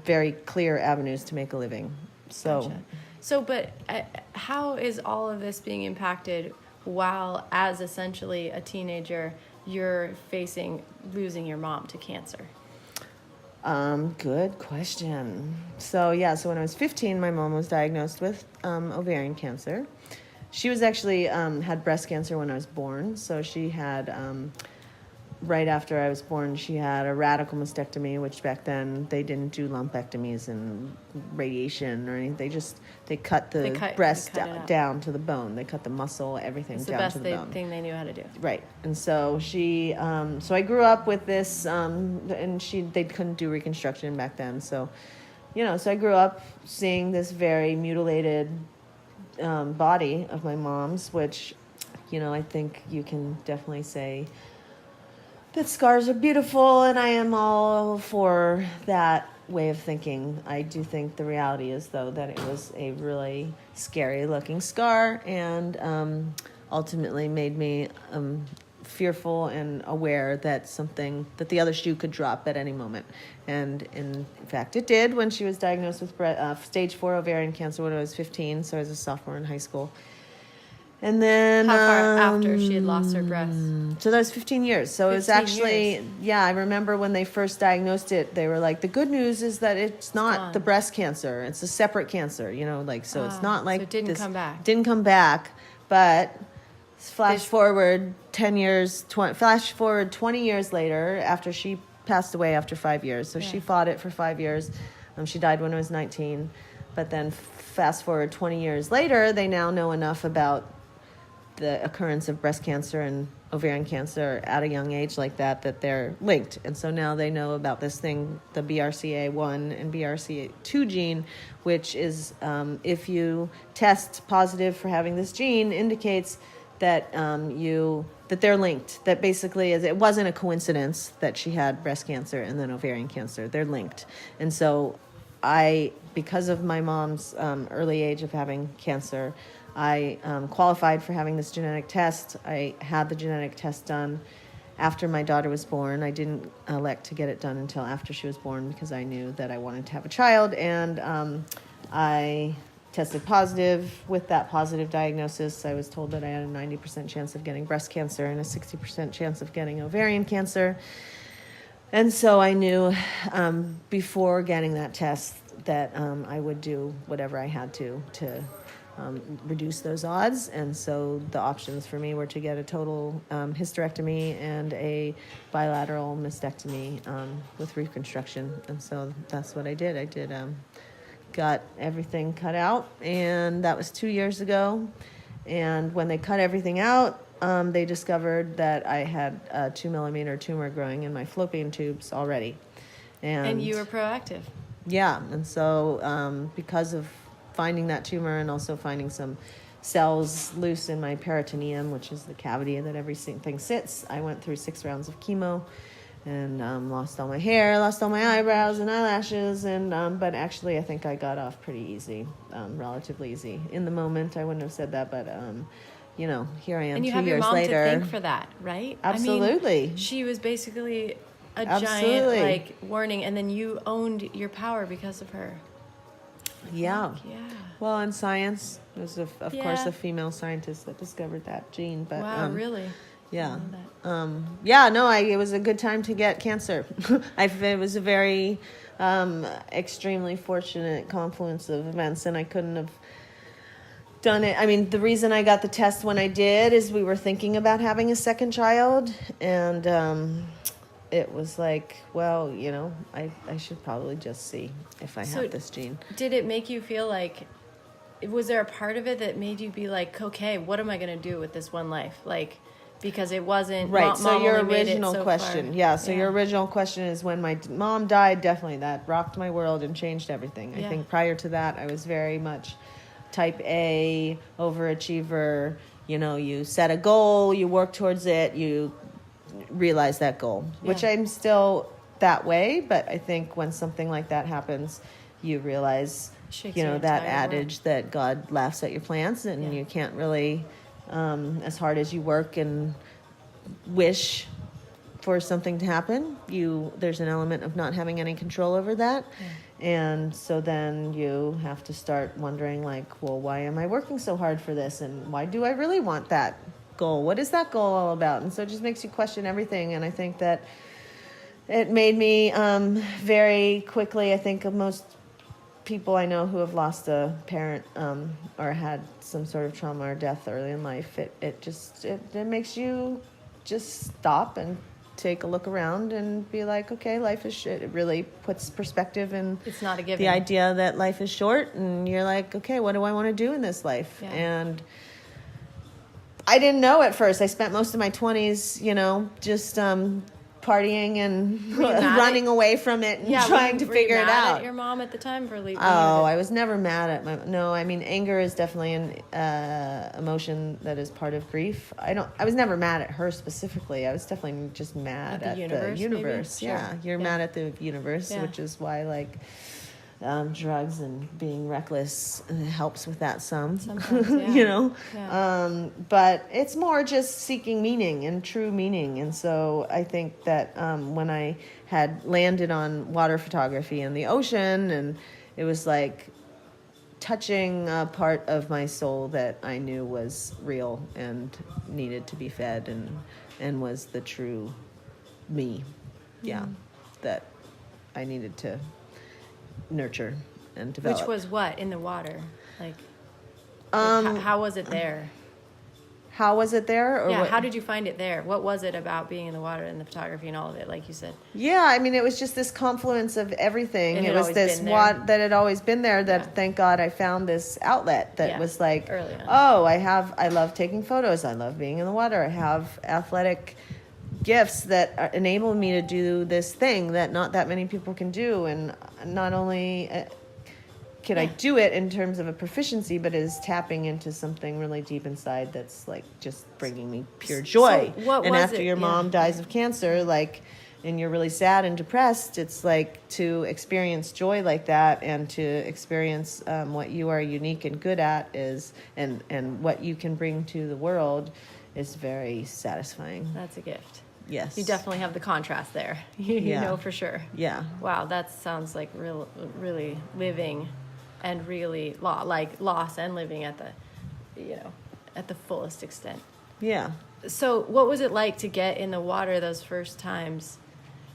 very clear avenues to make a living. So, gotcha. So, but how is all of this being impacted while, as essentially a teenager, you're facing losing your mom to cancer? Good question. So when I was 15, my mom was diagnosed with ovarian cancer. She was actually had breast cancer when I was born. So she had, right after I was born, she had a radical mastectomy, which back then they didn't do lumpectomies and radiation or anything. They cut the breast down to the bone. They cut the muscle, everything down to the bone. It's the best thing they knew how to do. Right. And so she, so I grew up with this, and they couldn't do reconstruction back then. So, so I grew up seeing this very mutilated body of my mom's, which, I think you can definitely say that scars are beautiful, and I am all for that way of thinking. I do think the reality is, though, that it was a really scary looking scar, and ultimately made me fearful and aware that the other shoe could drop at any moment. And in fact, it did when she was diagnosed with stage 4 ovarian cancer when I was 15, so I was a sophomore in high school. And then how far after she had lost her breast? So that was 15 years. So it was actually, I remember when they first diagnosed it, they were like, the good news is that it's not the breast cancer. It's a separate cancer, so it's not like so it didn't come back. Didn't come back, but flash forward 20 years later, after she passed away after 5 years. So she fought it for 5 years. She died when I was 19. But then fast forward 20 years later, they now know enough about the occurrence of breast cancer and ovarian cancer at a young age like that they're linked. And so now they know about this thing, the BRCA1 and BRCA2 gene, which is, if you test positive for having this gene, indicates that that they're linked. That basically it wasn't a coincidence that she had breast cancer and then ovarian cancer. They're linked. And so because of my mom's early age of having cancer, I qualified for having this genetic test. I had the genetic test done after my daughter was born. I didn't elect to get it done until after she was born because I knew that I wanted to have a child. And I tested positive. With that positive diagnosis, I was told that I had a 90% chance of getting breast cancer and a 60% chance of getting ovarian cancer. And so I knew before getting that test that I would do whatever I had to reduce those odds. And so the options for me were to get a total hysterectomy and a bilateral mastectomy with reconstruction. And so that's what I did. I got everything cut out, and that was 2 years ago. And when they cut everything out, they discovered that I had a 2-millimeter tumor growing in my fallopian tubes already. And you were proactive. Yeah, and so because of finding that tumor and also finding some cells loose in my peritoneum, which is the cavity that everything sits, I went through 6 rounds of chemo and lost all my hair, lost all my eyebrows and eyelashes, and but actually I think I got off pretty easy, relatively easy. In the moment, I wouldn't have said that, but here I am 2 years later. And you have your mom to thank for that, right? Absolutely. I mean, she was basically a giant warning, and then you owned your power because of her. Yeah. Well, in science, it was of course a female scientist that discovered that gene. But wow, really? Yeah. It was a good time to get cancer. It was a very extremely fortunate confluence of events, and I couldn't have done it. I mean, the reason I got the test when I did is we were thinking about having a second child, and it was like, well, I should probably just see if I have this gene. Did it make you feel like, was there a part of it that made you be like, okay, what am I going to do with this one life? Like, because it wasn't right. Mom so your only original made it so question, far. Your original question is when my mom died. Definitely, that rocked my world and changed everything. I think prior to that, I was very much type A, overachiever. You set a goal, you work towards it, you realize that goal, which I'm still that way. But I think when something like that happens, you realize, that adage that God laughs at your plans, and you can't really, as hard as you work and wish for something to happen, there's an element of not having any control over that. And so then you have to start wondering, like, well, why am I working so hard for this? And why do I really want that goal? What is that goal all about? And so it just makes you question everything. And I think that it made me very quickly, I think of most people I know who have lost a parent or had some sort of trauma or death early in life, it makes you just stop and take a look around and be like, okay, life is shit. It really puts perspective in it's not a given. The idea that life is short, and you're like, okay, what do I want to do in this life? Yeah. And I didn't know at first. I spent most of my 20s, just partying and running away from it and trying to figure it out. Were you mad at your mom at the time for leaving? Oh, I was never mad at my... No, I mean, anger is definitely an emotion that is part of grief. I was never mad at her specifically. I was definitely just mad at the universe. Yeah, sure. You're mad at the universe, which is why, like... drugs and being reckless helps with that sometimes, but it's more just seeking meaning and true meaning. And so I think that when I had landed on water photography in the ocean, and it was like touching a part of my soul that I knew was real and needed to be fed and was the true me, that I needed to nurture and develop. Which was what in the water, like how was it there? How was it there? Or how did you find it there? What was it about being in the water and the photography and all of it, like you said? Yeah, I mean, it was just this confluence of everything. And it was this that had always been there. That thank God I found this outlet that was like, early on. I love taking photos. I love being in the water. I have athletic gifts that enable me to do this thing that not that many people can do, and not only can I do it in terms of a proficiency, but is tapping into something really deep inside that's like just bringing me pure joy. So and after your mom dies of cancer, like, and you're really sad and depressed, it's like to experience joy like that and to experience what you are unique and good at is and what you can bring to the world is very satisfying. That's a gift. Yes. You definitely have the contrast there. You know for sure. Yeah. Wow, that sounds like really living and really loss and living at the fullest extent. Yeah. So what was it like to get in the water those first times?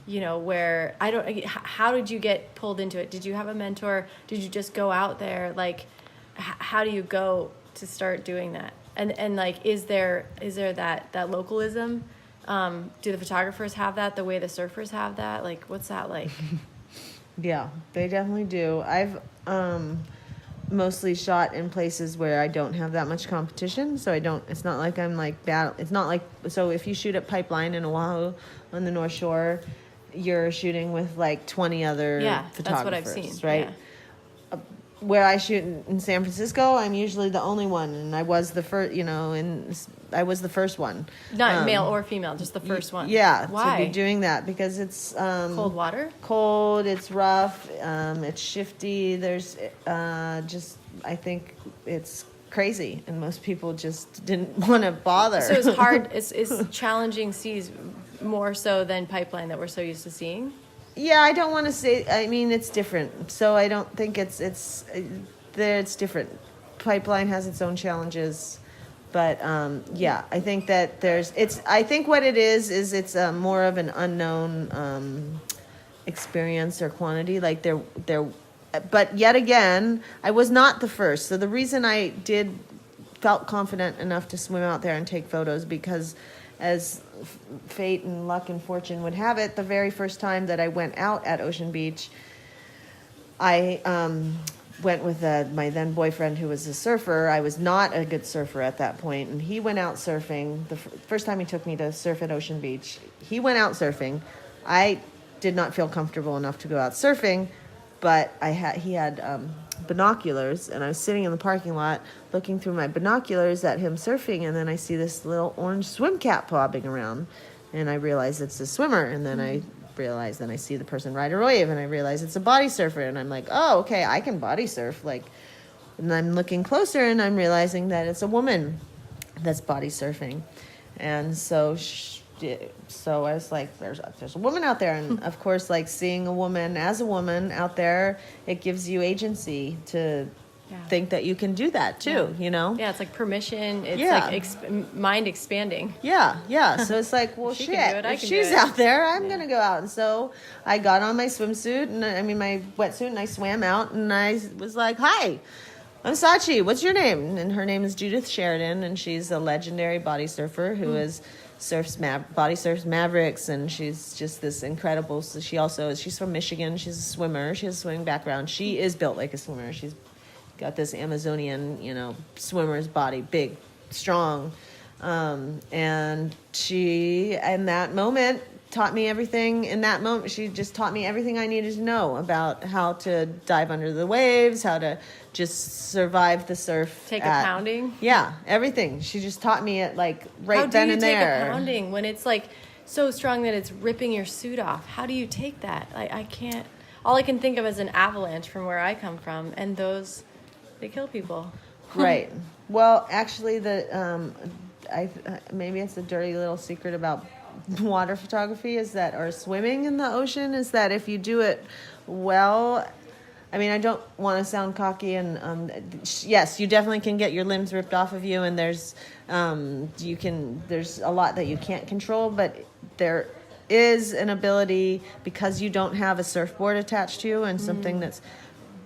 Where how did you get pulled into it? Did you have a mentor? Did you just go out there? Like, how do you go to start doing that? And like, is there that localism? Do the photographers have that the way the surfers have that? Like, what's that like? Yeah, they definitely do. I've mostly shot in places where I don't have that much competition, so it's not like I'm like battle. It's not like, so if you shoot at Pipeline in Oahu on the North Shore, you're shooting with like 20 other photographers. That's what I've seen. Right? Yeah. Where I shoot in San Francisco, I'm usually the only one, and I was the first. I was the first one. Not male or female, just the first one. Yeah. Why? To be doing that because it's cold water. Cold. It's rough. It's shifty. There's I think it's crazy, and most people just didn't want to bother. So it's hard. It's challenging seas more so than Pipeline that we're so used to seeing. Yeah, I don't want to say. I mean, it's different. So I don't think it's different. Pipeline has its own challenges, but I think that I think what it is it's more of an unknown experience or quantity. Like there. But yet again, I was not the first. So the reason I felt confident enough to swim out there and take photos because, as fate and luck and fortune would have it, the very first time that I went out at Ocean Beach, I went with my then boyfriend who was a surfer. I was not a good surfer at that point, and he went out surfing. The first time he took me to surf at Ocean Beach, he went out surfing. I did not feel comfortable enough to go out surfing, but he had binoculars, and I was sitting in the parking lot looking through my binoculars at him surfing, and then I see this little orange swim cap bobbing around, and I realize it's a swimmer, and then I see the person ride a wave, and I realize it's a body surfer, and I'm like, oh, okay, I can body surf, and I'm looking closer, and I'm realizing that it's a woman that's body surfing, and so so I was like, there's a woman out there. And of course, like seeing a woman as a woman out there, it gives you agency to think that you can do that too, you know? Yeah, it's like permission. It's like mind expanding. Yeah. So it's like, well, shit, if she's out there, I'm going to go out. And so I got on my swimsuit and my wetsuit, and I swam out, and I was like, hi, I'm Sachi. What's your name? And her name is Judith Sheridan, and she's a legendary body surfer who body surfs Mavericks, and she's just this incredible. So she's from Michigan. She's a swimmer. She has a swimming background. She is built like a swimmer. She's got this Amazonian, swimmer's body, big, strong. And she, in that moment, taught me everything. In that moment, she just taught me everything I needed to know about how to dive under the waves, how to just survive the surf. Take a pounding? Yeah, everything. She just taught me it, like, right then and there. How do you take a pounding when it's, like, so strong that it's ripping your suit off? How do you take that? I can't. All I can think of is an avalanche from where I come from, and those... They kill people. Right. Well, actually, maybe it's a dirty little secret about water photography or swimming in the ocean, is that if you do it well, I mean, I don't want to sound cocky, and yes, you definitely can get your limbs ripped off of you, and there's a lot that you can't control, but there is an ability, because you don't have a surfboard attached to you and something that's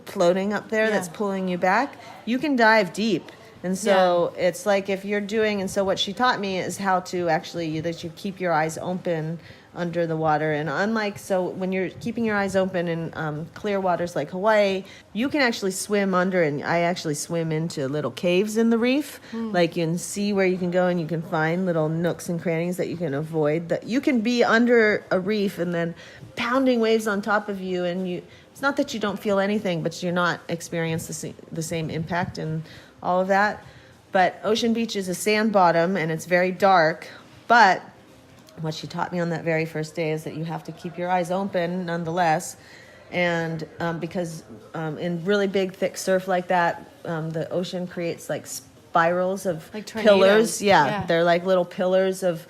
floating up there that's pulling you back, you can dive deep. And so it's like if you're doing, and so what she taught me is how to actually, that you keep your eyes open under the water. And so when you're keeping your eyes open in clear waters like Hawaii, you can actually swim under, and I actually swim into little caves in the reef. Like, you can see where you can go, and you can find little nooks and crannies that you can avoid. That you can be under a reef and then pounding waves on top of you, and it's not that you don't feel anything, but you're not experiencing the same impact and all of that. But Ocean Beach is a sand bottom, and it's very dark. But what she taught me on that very first day is that you have to keep your eyes open nonetheless. And because in really big, thick surf like that, the ocean creates like spirals of like pillars. Yeah, they're like little pillars of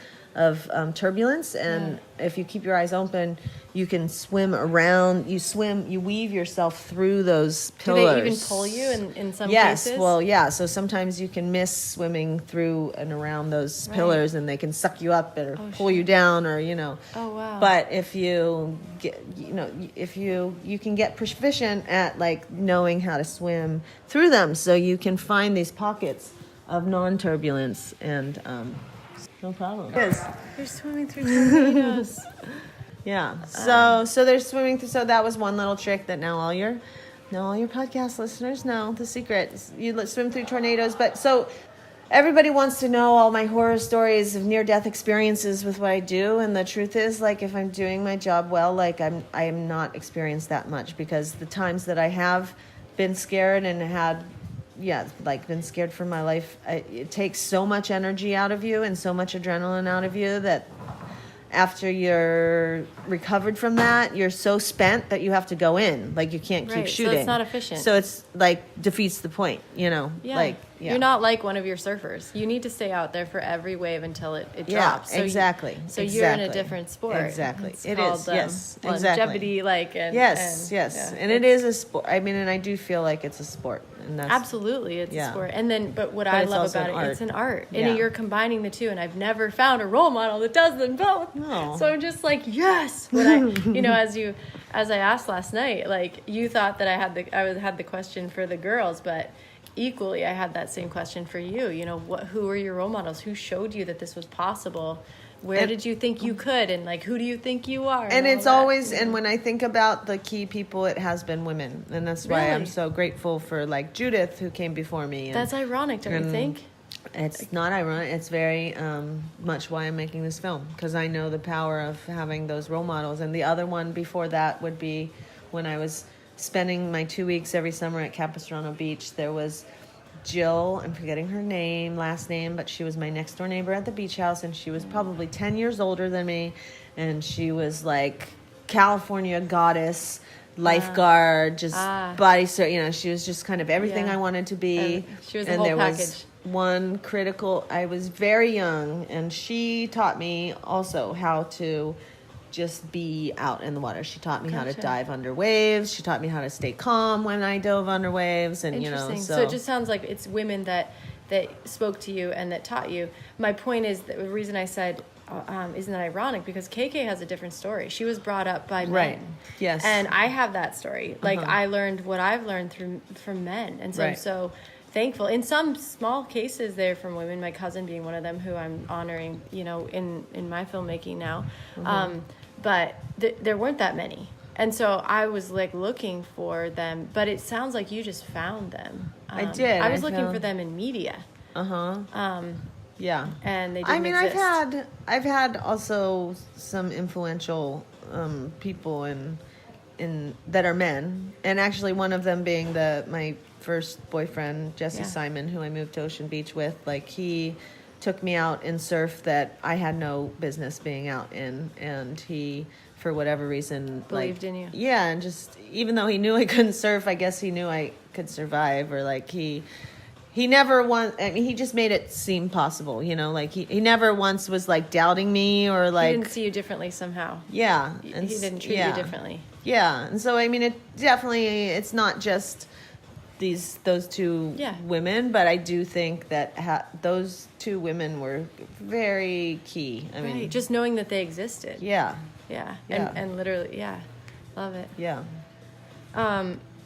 turbulence. And if you keep your eyes open, you can swim around. You weave yourself through those pillars. Do they even pull you in some cases? Yes. Well, yeah. So sometimes you can miss swimming through and around those pillars, and they can suck you up or pull you down, or Oh wow. But if you get, if you can get proficient at like knowing how to swim through them, so you can find these pockets of non-turbulence, and no problem. You're swimming through tornadoes. Yeah. So they're swimming through. So that was one little trick that now all your podcast listeners know the secret. You swim through tornadoes. But so everybody wants to know all my horror stories of near-death experiences with what I do, and the truth is, like, if I'm doing my job well, like I am not experienced that much, because the times that I have been scared and had been scared for my life, it takes so much energy out of you and so much adrenaline out of you that after you're recovered from that, you're so spent that you have to go in. Like, you can't keep shooting. So it's not efficient. So it's like defeats the point, Yeah. You're not like one of your surfers. You need to stay out there for every wave until it drops. Yeah, exactly. So you're in a different sport. Exactly. It's it called, is. Yes. Longevity, exactly. Yes. And it is a sport. I mean, and I do feel like it's a sport. And that's, absolutely, it's a sport. And then, but what I love about it, it's an art. Yeah. And you're combining the two. And I've never found a role model that does them both. No. So I'm just like, yes. When I, as I asked last night, like, you thought that I had the question for the girls, but equally, I had that same question for you. Who are your role models? Who showed you that this was possible? Where did you think you could? And like, who do you think you are? And it's always, and when I think about the key people, it has been women. And that's why I'm so grateful for like Judith, who came before me. That's ironic, don't you think? It's not ironic. It's very much why I'm making this film, because I know the power of having those role models. And the other one before that would be when I was spending my 2 weeks every summer at Capistrano Beach. There was Jill, I'm forgetting her last name, but she was my next door neighbor at the beach house, and she was probably 10 years older than me, and she was like California goddess, lifeguard, just body suit. You know, she was just kind of everything I wanted to be. She was a whole package. Was one critical. I was very young, and she taught me also how to just be out in the water. She taught me how to dive under waves. She taught me how to stay calm when I dove under waves, and so it just sounds like it's women that spoke to you and that taught you. My point is that the reason I said isn't that ironic, because KK has a different story. She was brought up by men. Right. Yes. And I have that story. Like I learned what I've learned from men, and so I'm so thankful. In some small cases, they're from women. My cousin being one of them, who I'm honoring, in my filmmaking now. But there weren't that many, and so I was like looking for them. But it sounds like you just found them. I did. I was looking for them in media. Yeah, and they didn't exist. I've had also some influential people in that are men, and actually one of them being my first boyfriend, Jesse Simon, who I moved to Ocean Beach with. Like, he took me out in surf that I had no business being out in, and he, for whatever reason, believed in you. Yeah, and just even though he knew I couldn't surf, I guess he knew I could survive, or like he never he just made it seem possible, like he never once was like doubting me or like... He didn't see you differently somehow. Yeah. And he didn't treat you differently. Yeah. And so, I mean, it's not just those two women, but I do think that those two women were very key. I mean, just knowing that they existed. Yeah. Yeah. And literally, love it. Yeah.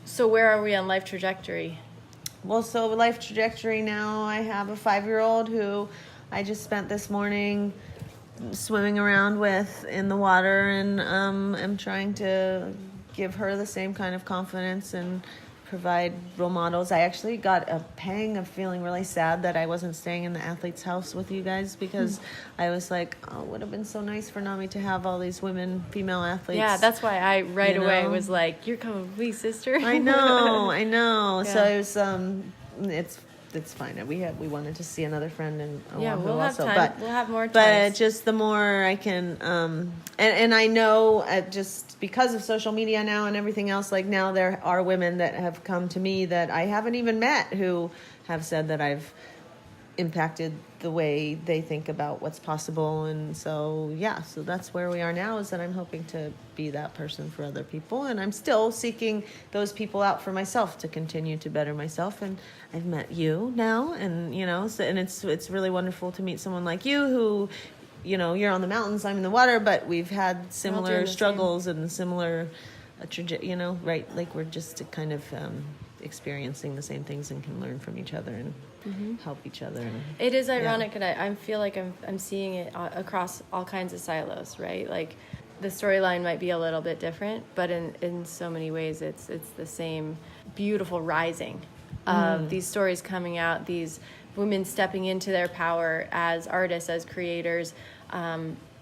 So where are we on life trajectory? Well, so life trajectory now, I have a 5-year-old who I just spent this morning swimming around with in the water, and am trying to give her the same kind of confidence and provide role models. I actually got a pang of feeling really sad that I wasn't staying in the athlete's house with you guys, because I was like, it would have been so nice for Nami to have all these female athletes. Yeah, that's why I away was like, you're coming with me, sister. I know. Yeah. So it was, it's fine. We wanted to see another friend in Oahu we'll have also, time. We'll have more time. But just the more I can, and I know just because of social media now and everything else, like now there are women that have come to me that I haven't even met who have said that I've impacted the way they think about what's possible. And so so that's where we are now, is that I'm hoping to be that person for other people, and I'm still seeking those people out for myself to continue to better myself. And I've met you now, and and it's really wonderful to meet someone like you who, you're on the mountains, I'm in the water, but we've had similar struggles and similar right, like we're just kind of experiencing the same things and can learn from each other and help each other. And, it is ironic, and I feel like I'm seeing it across all kinds of silos, right? Like the storyline might be a little bit different, but in so many ways it's the same beautiful rising of these stories coming out, these women stepping into their power as artists, as creators,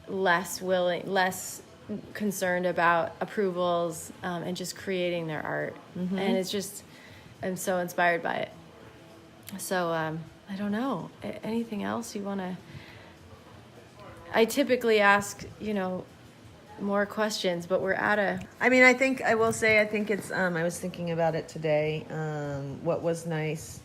less concerned about approvals, and just creating their art. And it's just, I'm so inspired by it. So I don't know, anything else you want to... I typically ask more questions, but we're at a... I think it's I was thinking about it today. What was nice,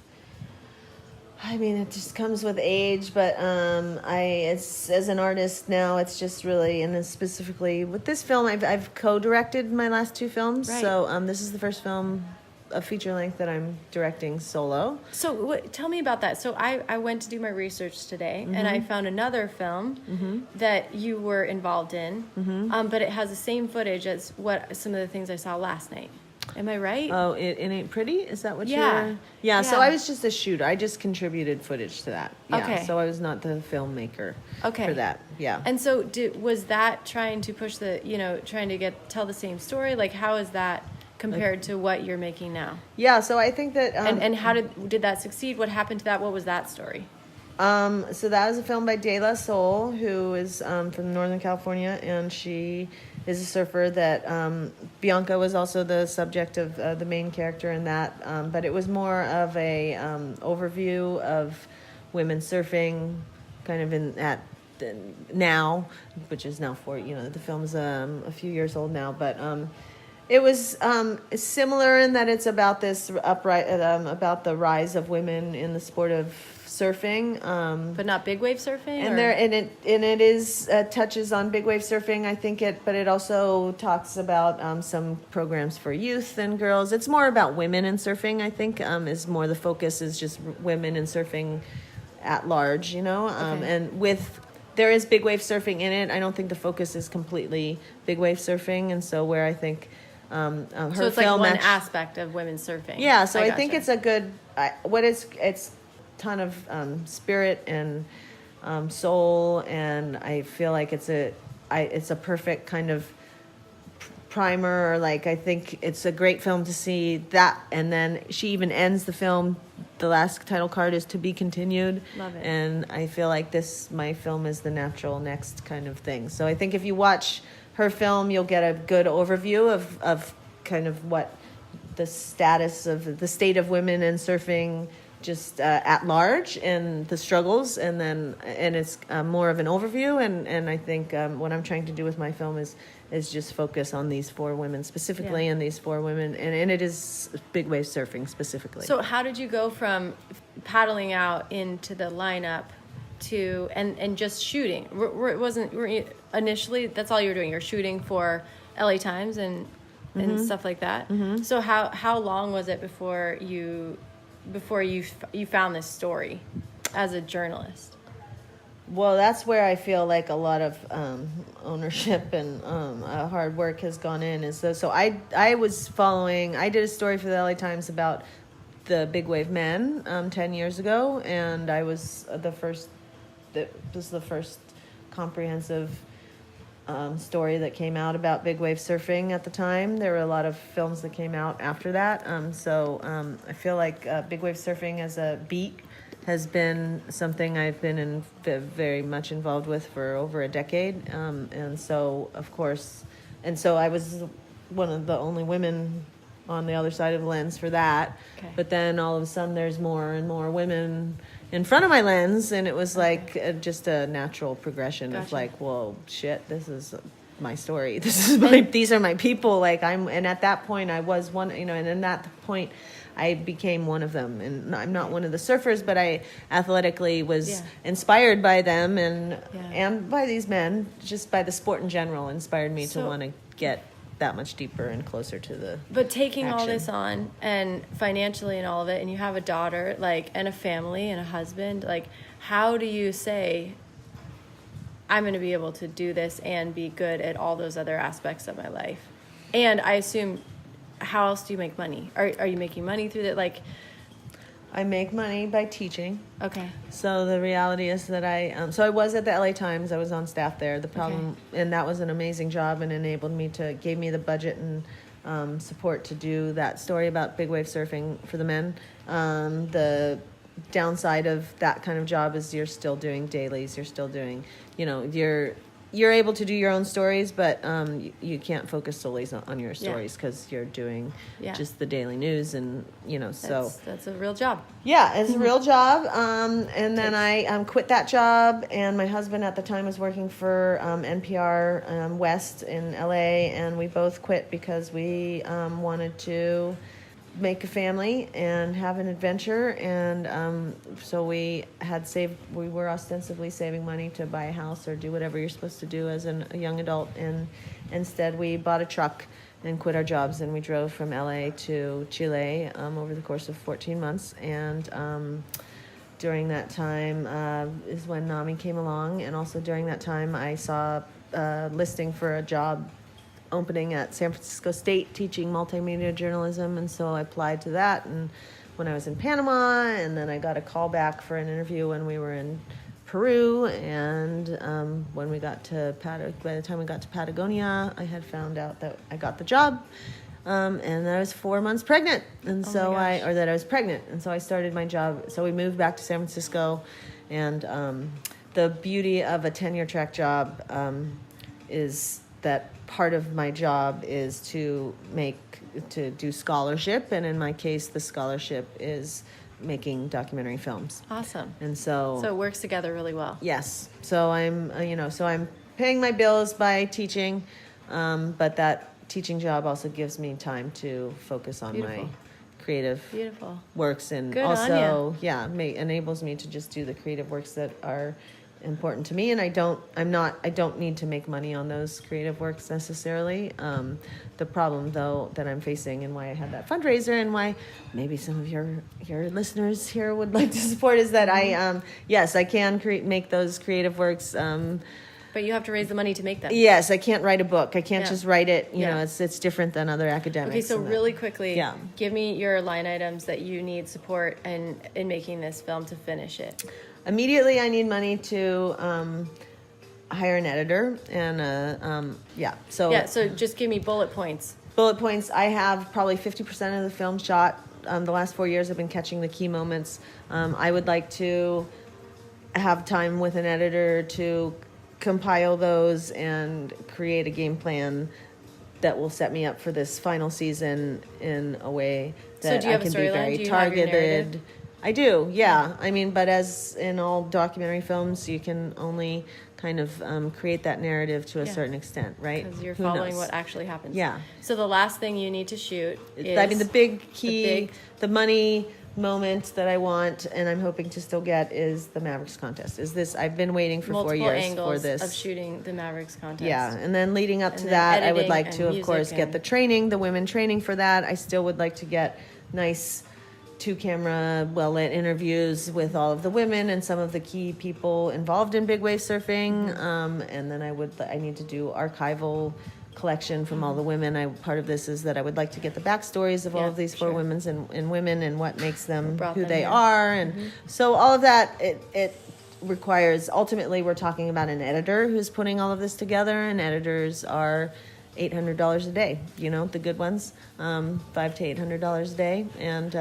it just comes with age, but it's, as an artist now, it's just really, and then specifically with this film, I've co-directed my last 2 films. Right. So this is the first film, a feature length, that I'm directing solo. So tell me about that. So I went to do my research today, and I found another film that you were involved in, but it has the same footage as what some of the things I saw last night. Am I right? Oh, it Ain't Pretty? Is that what you're... Yeah, so I was just a shooter. I just contributed footage to that. Yeah, okay. So I was not the filmmaker for that. Yeah. And so was that trying to push trying to tell the same story? Like, how is that compared to what you're making now? Yeah, so I think that... and how did that succeed? What happened to that? What was that story? So that was a film by De La Soul, who is from Northern California, and she is a surfer that Bianca was also the subject of the main character in that, but it was more of a overview of women surfing kind of now, which is now the film's a few years old now, but It was similar in that it's about this about the rise of women in the sport of surfing, but not big wave surfing. And it is touches on big wave surfing. I think but it also talks about some programs for youth and girls. It's more about women in surfing. I think is more the focus is just women in surfing at large. And there is big wave surfing in it. I don't think the focus is completely big wave surfing, and so where I think. Her so it's film like one aspect of women surfing. Yeah, so I think it's a good. It's ton of spirit and soul, and I feel like it's a perfect kind of primer. Like I think it's a great film to see that, and then she even ends the film. The last title card is to be continued. Love it. And I feel like my film is the natural next kind of thing. So I think if you watch her film, you'll get a good overview of kind of what the status of the state of women in surfing just at large and the struggles, and it's more of an overview, and I think what I'm trying to do with my film is just focus on these 4 women specifically, and these 4 women, and it is big wave surfing specifically. So how did you go from paddling out into the lineup to and just shooting? Initially that's all you were doing? You're shooting for LA Times and stuff like that. Mm-hmm. So how long was it before you found this story as a journalist? Well, that's where I feel like a lot of ownership and hard work has gone in. So I did a story for the LA Times about the big wave men 10 years ago, and I was the first comprehensive story that came out about big wave surfing at the time. There were a lot of films that came out after that. I feel like big wave surfing as a beat has been something I've been very much involved with for over a decade. And so I was one of the only women on the other side of the lens for that. Okay. But then all of a sudden there's more and more women in front of my lens, and it was like just a natural progression of like, well, shit, this is my story. These are my people. And at that point I was one, and at that point I became one of them. And I'm not one of the surfers, but I athletically was inspired by them and by these men, just by the sport in general, inspired me to want to get that much deeper and closer to the But taking action. all this on, and financially and all of it, and you have a daughter, and a family and a husband, how do you say, I'm going to be able to do this and be good at all those other aspects of my life? And I assume, how else do you make money? Are you making money through that? I make money by teaching. Okay. So the reality is that I was at the LA Times. I was on staff there. The problem, and that was an amazing job, and gave me the budget and support to do that story about big wave surfing for the men. The downside of that kind of job is you're still doing dailies. You're still doing, you're able to do your own stories, but you can't focus solely on your stories because you're doing just the daily news, and that's a real job. Yeah, it's a real job. And then I quit that job, and my husband at the time was working for NPR West in LA, and we both quit because we wanted to make a family and have an adventure, and so we were ostensibly saving money to buy a house or do whatever you're supposed to do as a young adult, and instead we bought a truck and quit our jobs, and we drove from LA to Chile over the course of 14 months, and during that time is when NAMI came along, and also during that time I saw a listing for a job opening at San Francisco State teaching multimedia journalism, and so I applied to that, and when I was in Panama, and then I got a call back for an interview when we were in Peru, and when we got to by the time we got to Patagonia, I had found out that I got the job, and I was 4 months pregnant, and that I was pregnant, and so I started my job. So we moved back to San Francisco, and the beauty of a tenure track job is that part of my job is to do scholarship, and in my case the scholarship is making documentary films. Awesome. And so it works together really well. Yes. So I'm paying my bills by teaching, but that teaching job also gives me time to focus on my creative works, and Good also enables me to just do the creative works that are important to me, and I don't need to make money on those creative works necessarily. The problem though that I'm facing, and why I had that fundraiser, and why maybe some of your listeners here would like to support, is that I can make those creative works, but you have to raise the money to make them. Yes, I can't write a book. I can't just write it. You know, it's different than other academics. Okay, so really quickly, give me your line items that you need support in making this film to finish it. Immediately, I need money to hire an editor, and So just give me bullet points. Bullet points. I have probably 50% of the film shot. The last 4 years, I've been catching the key moments. I would like to have time with an editor to compile those and create a game plan that will set me up for this final season in a way that I can be very targeted. I do, yeah. I mean, but as in all documentary films, you can only kind of create that narrative to a certain extent, right? Because you're following what actually happens. Yeah. So the last thing you need to shoot is... I mean, the big key, the money moment that I want, and I'm hoping to still get, is the Mavericks contest. I've been waiting for 4 years for this. Of shooting the Mavericks contest. Yeah, and then leading up to that, I would like to, of course, get the training, the women training for that. I still would like to get nice 2-camera, well-lit interviews with all of the women and some of the key people involved in big wave surfing. And then I need to do archival collection from all the women. Part of this is that I would like to get the backstories of all of these 4 women and what makes them who they are. And so all of that, it requires, ultimately we're talking about an editor who's putting all of this together, and editors are $800 a day, the good ones, $500 to $800 a day. And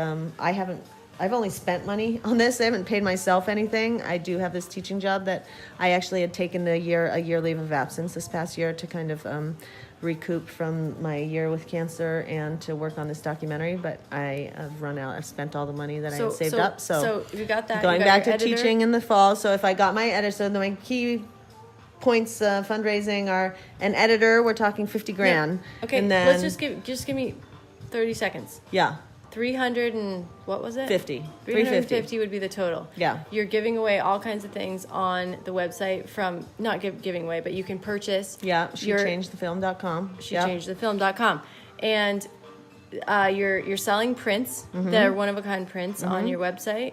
I've only spent money on this. I haven't paid myself anything. I do have this teaching job that I actually had taken a year leave of absence this past year to kind of recoup from my year with cancer and to work on this documentary. But I have run out. I've spent all the money that I had saved up. So you got that. Going back to teaching in the fall. So if I got my editor, so my key points fundraising are an editor. We're talking $50,000. Yeah. Okay, and then, let's just give me 30 seconds. Yeah. 300 and what was it? 350 would be the total. Yeah. You're giving away all kinds of things on the website from not giving away, but you can purchase. Yeah. SheChangedTheFilm.com. SheChangedTheFilm.com, and you're selling prints that are one-of-a-kind prints on your website.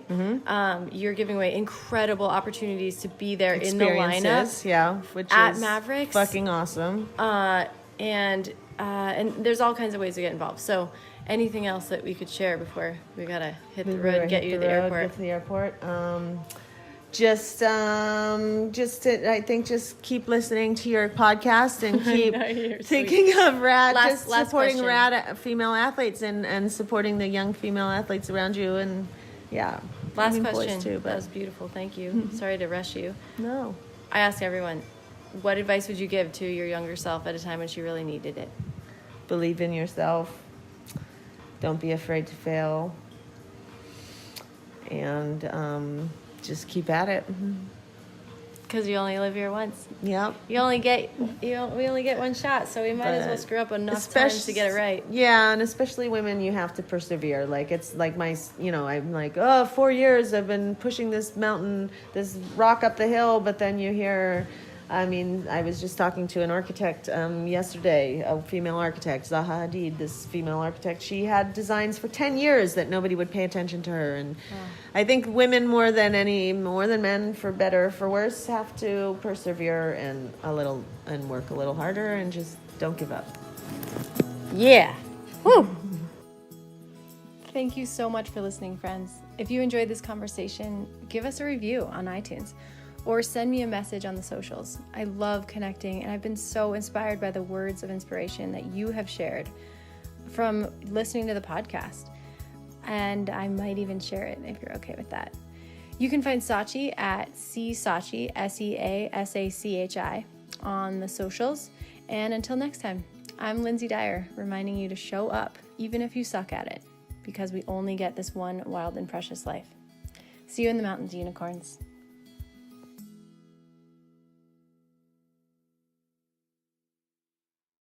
You're giving away incredible opportunities to be there in the lineup. Which at is Mavericks. Fucking awesome. And there's all kinds of ways to get involved. So anything else that we could share before we gotta hit the road and get you to the airport? Get to the airport. I think just keep listening to your podcast and keep thinking of supporting rad female athletes and supporting the young female athletes around you. And last question. Too, that was beautiful. Thank you. Sorry to rush you. No. I ask everyone, what advice would you give to your younger self at a time when she really needed it? Believe in yourself. Don't be afraid to fail. And just keep at it. Because you only live here once. Yep. We only get one shot, so we might as well screw up enough times to get it right. Yeah, and especially women, you have to persevere. Like, it's like I'm like, 4 years I've been pushing this mountain, this rock up the hill, but then you hear... I mean, I was just talking to an architect yesterday, a female architect, Zaha Hadid, this female architect. She had designs for 10 years that nobody would pay attention to her. And I think women more than men, for better or for worse, have to persevere and work a little harder and just don't give up. Yeah. Woo! Thank you so much for listening, friends. If you enjoyed this conversation, give us a review on iTunes. Or send me a message on the socials. I love connecting, and I've been so inspired by the words of inspiration that you have shared from listening to the podcast. And I might even share it if you're okay with that. You can find Sachi at Sachi, Seasachi, on the socials. And until next time, I'm Lynsey Dyer, reminding you to show up, even if you suck at it, because we only get this one wild and precious life. See you in the mountains, unicorns.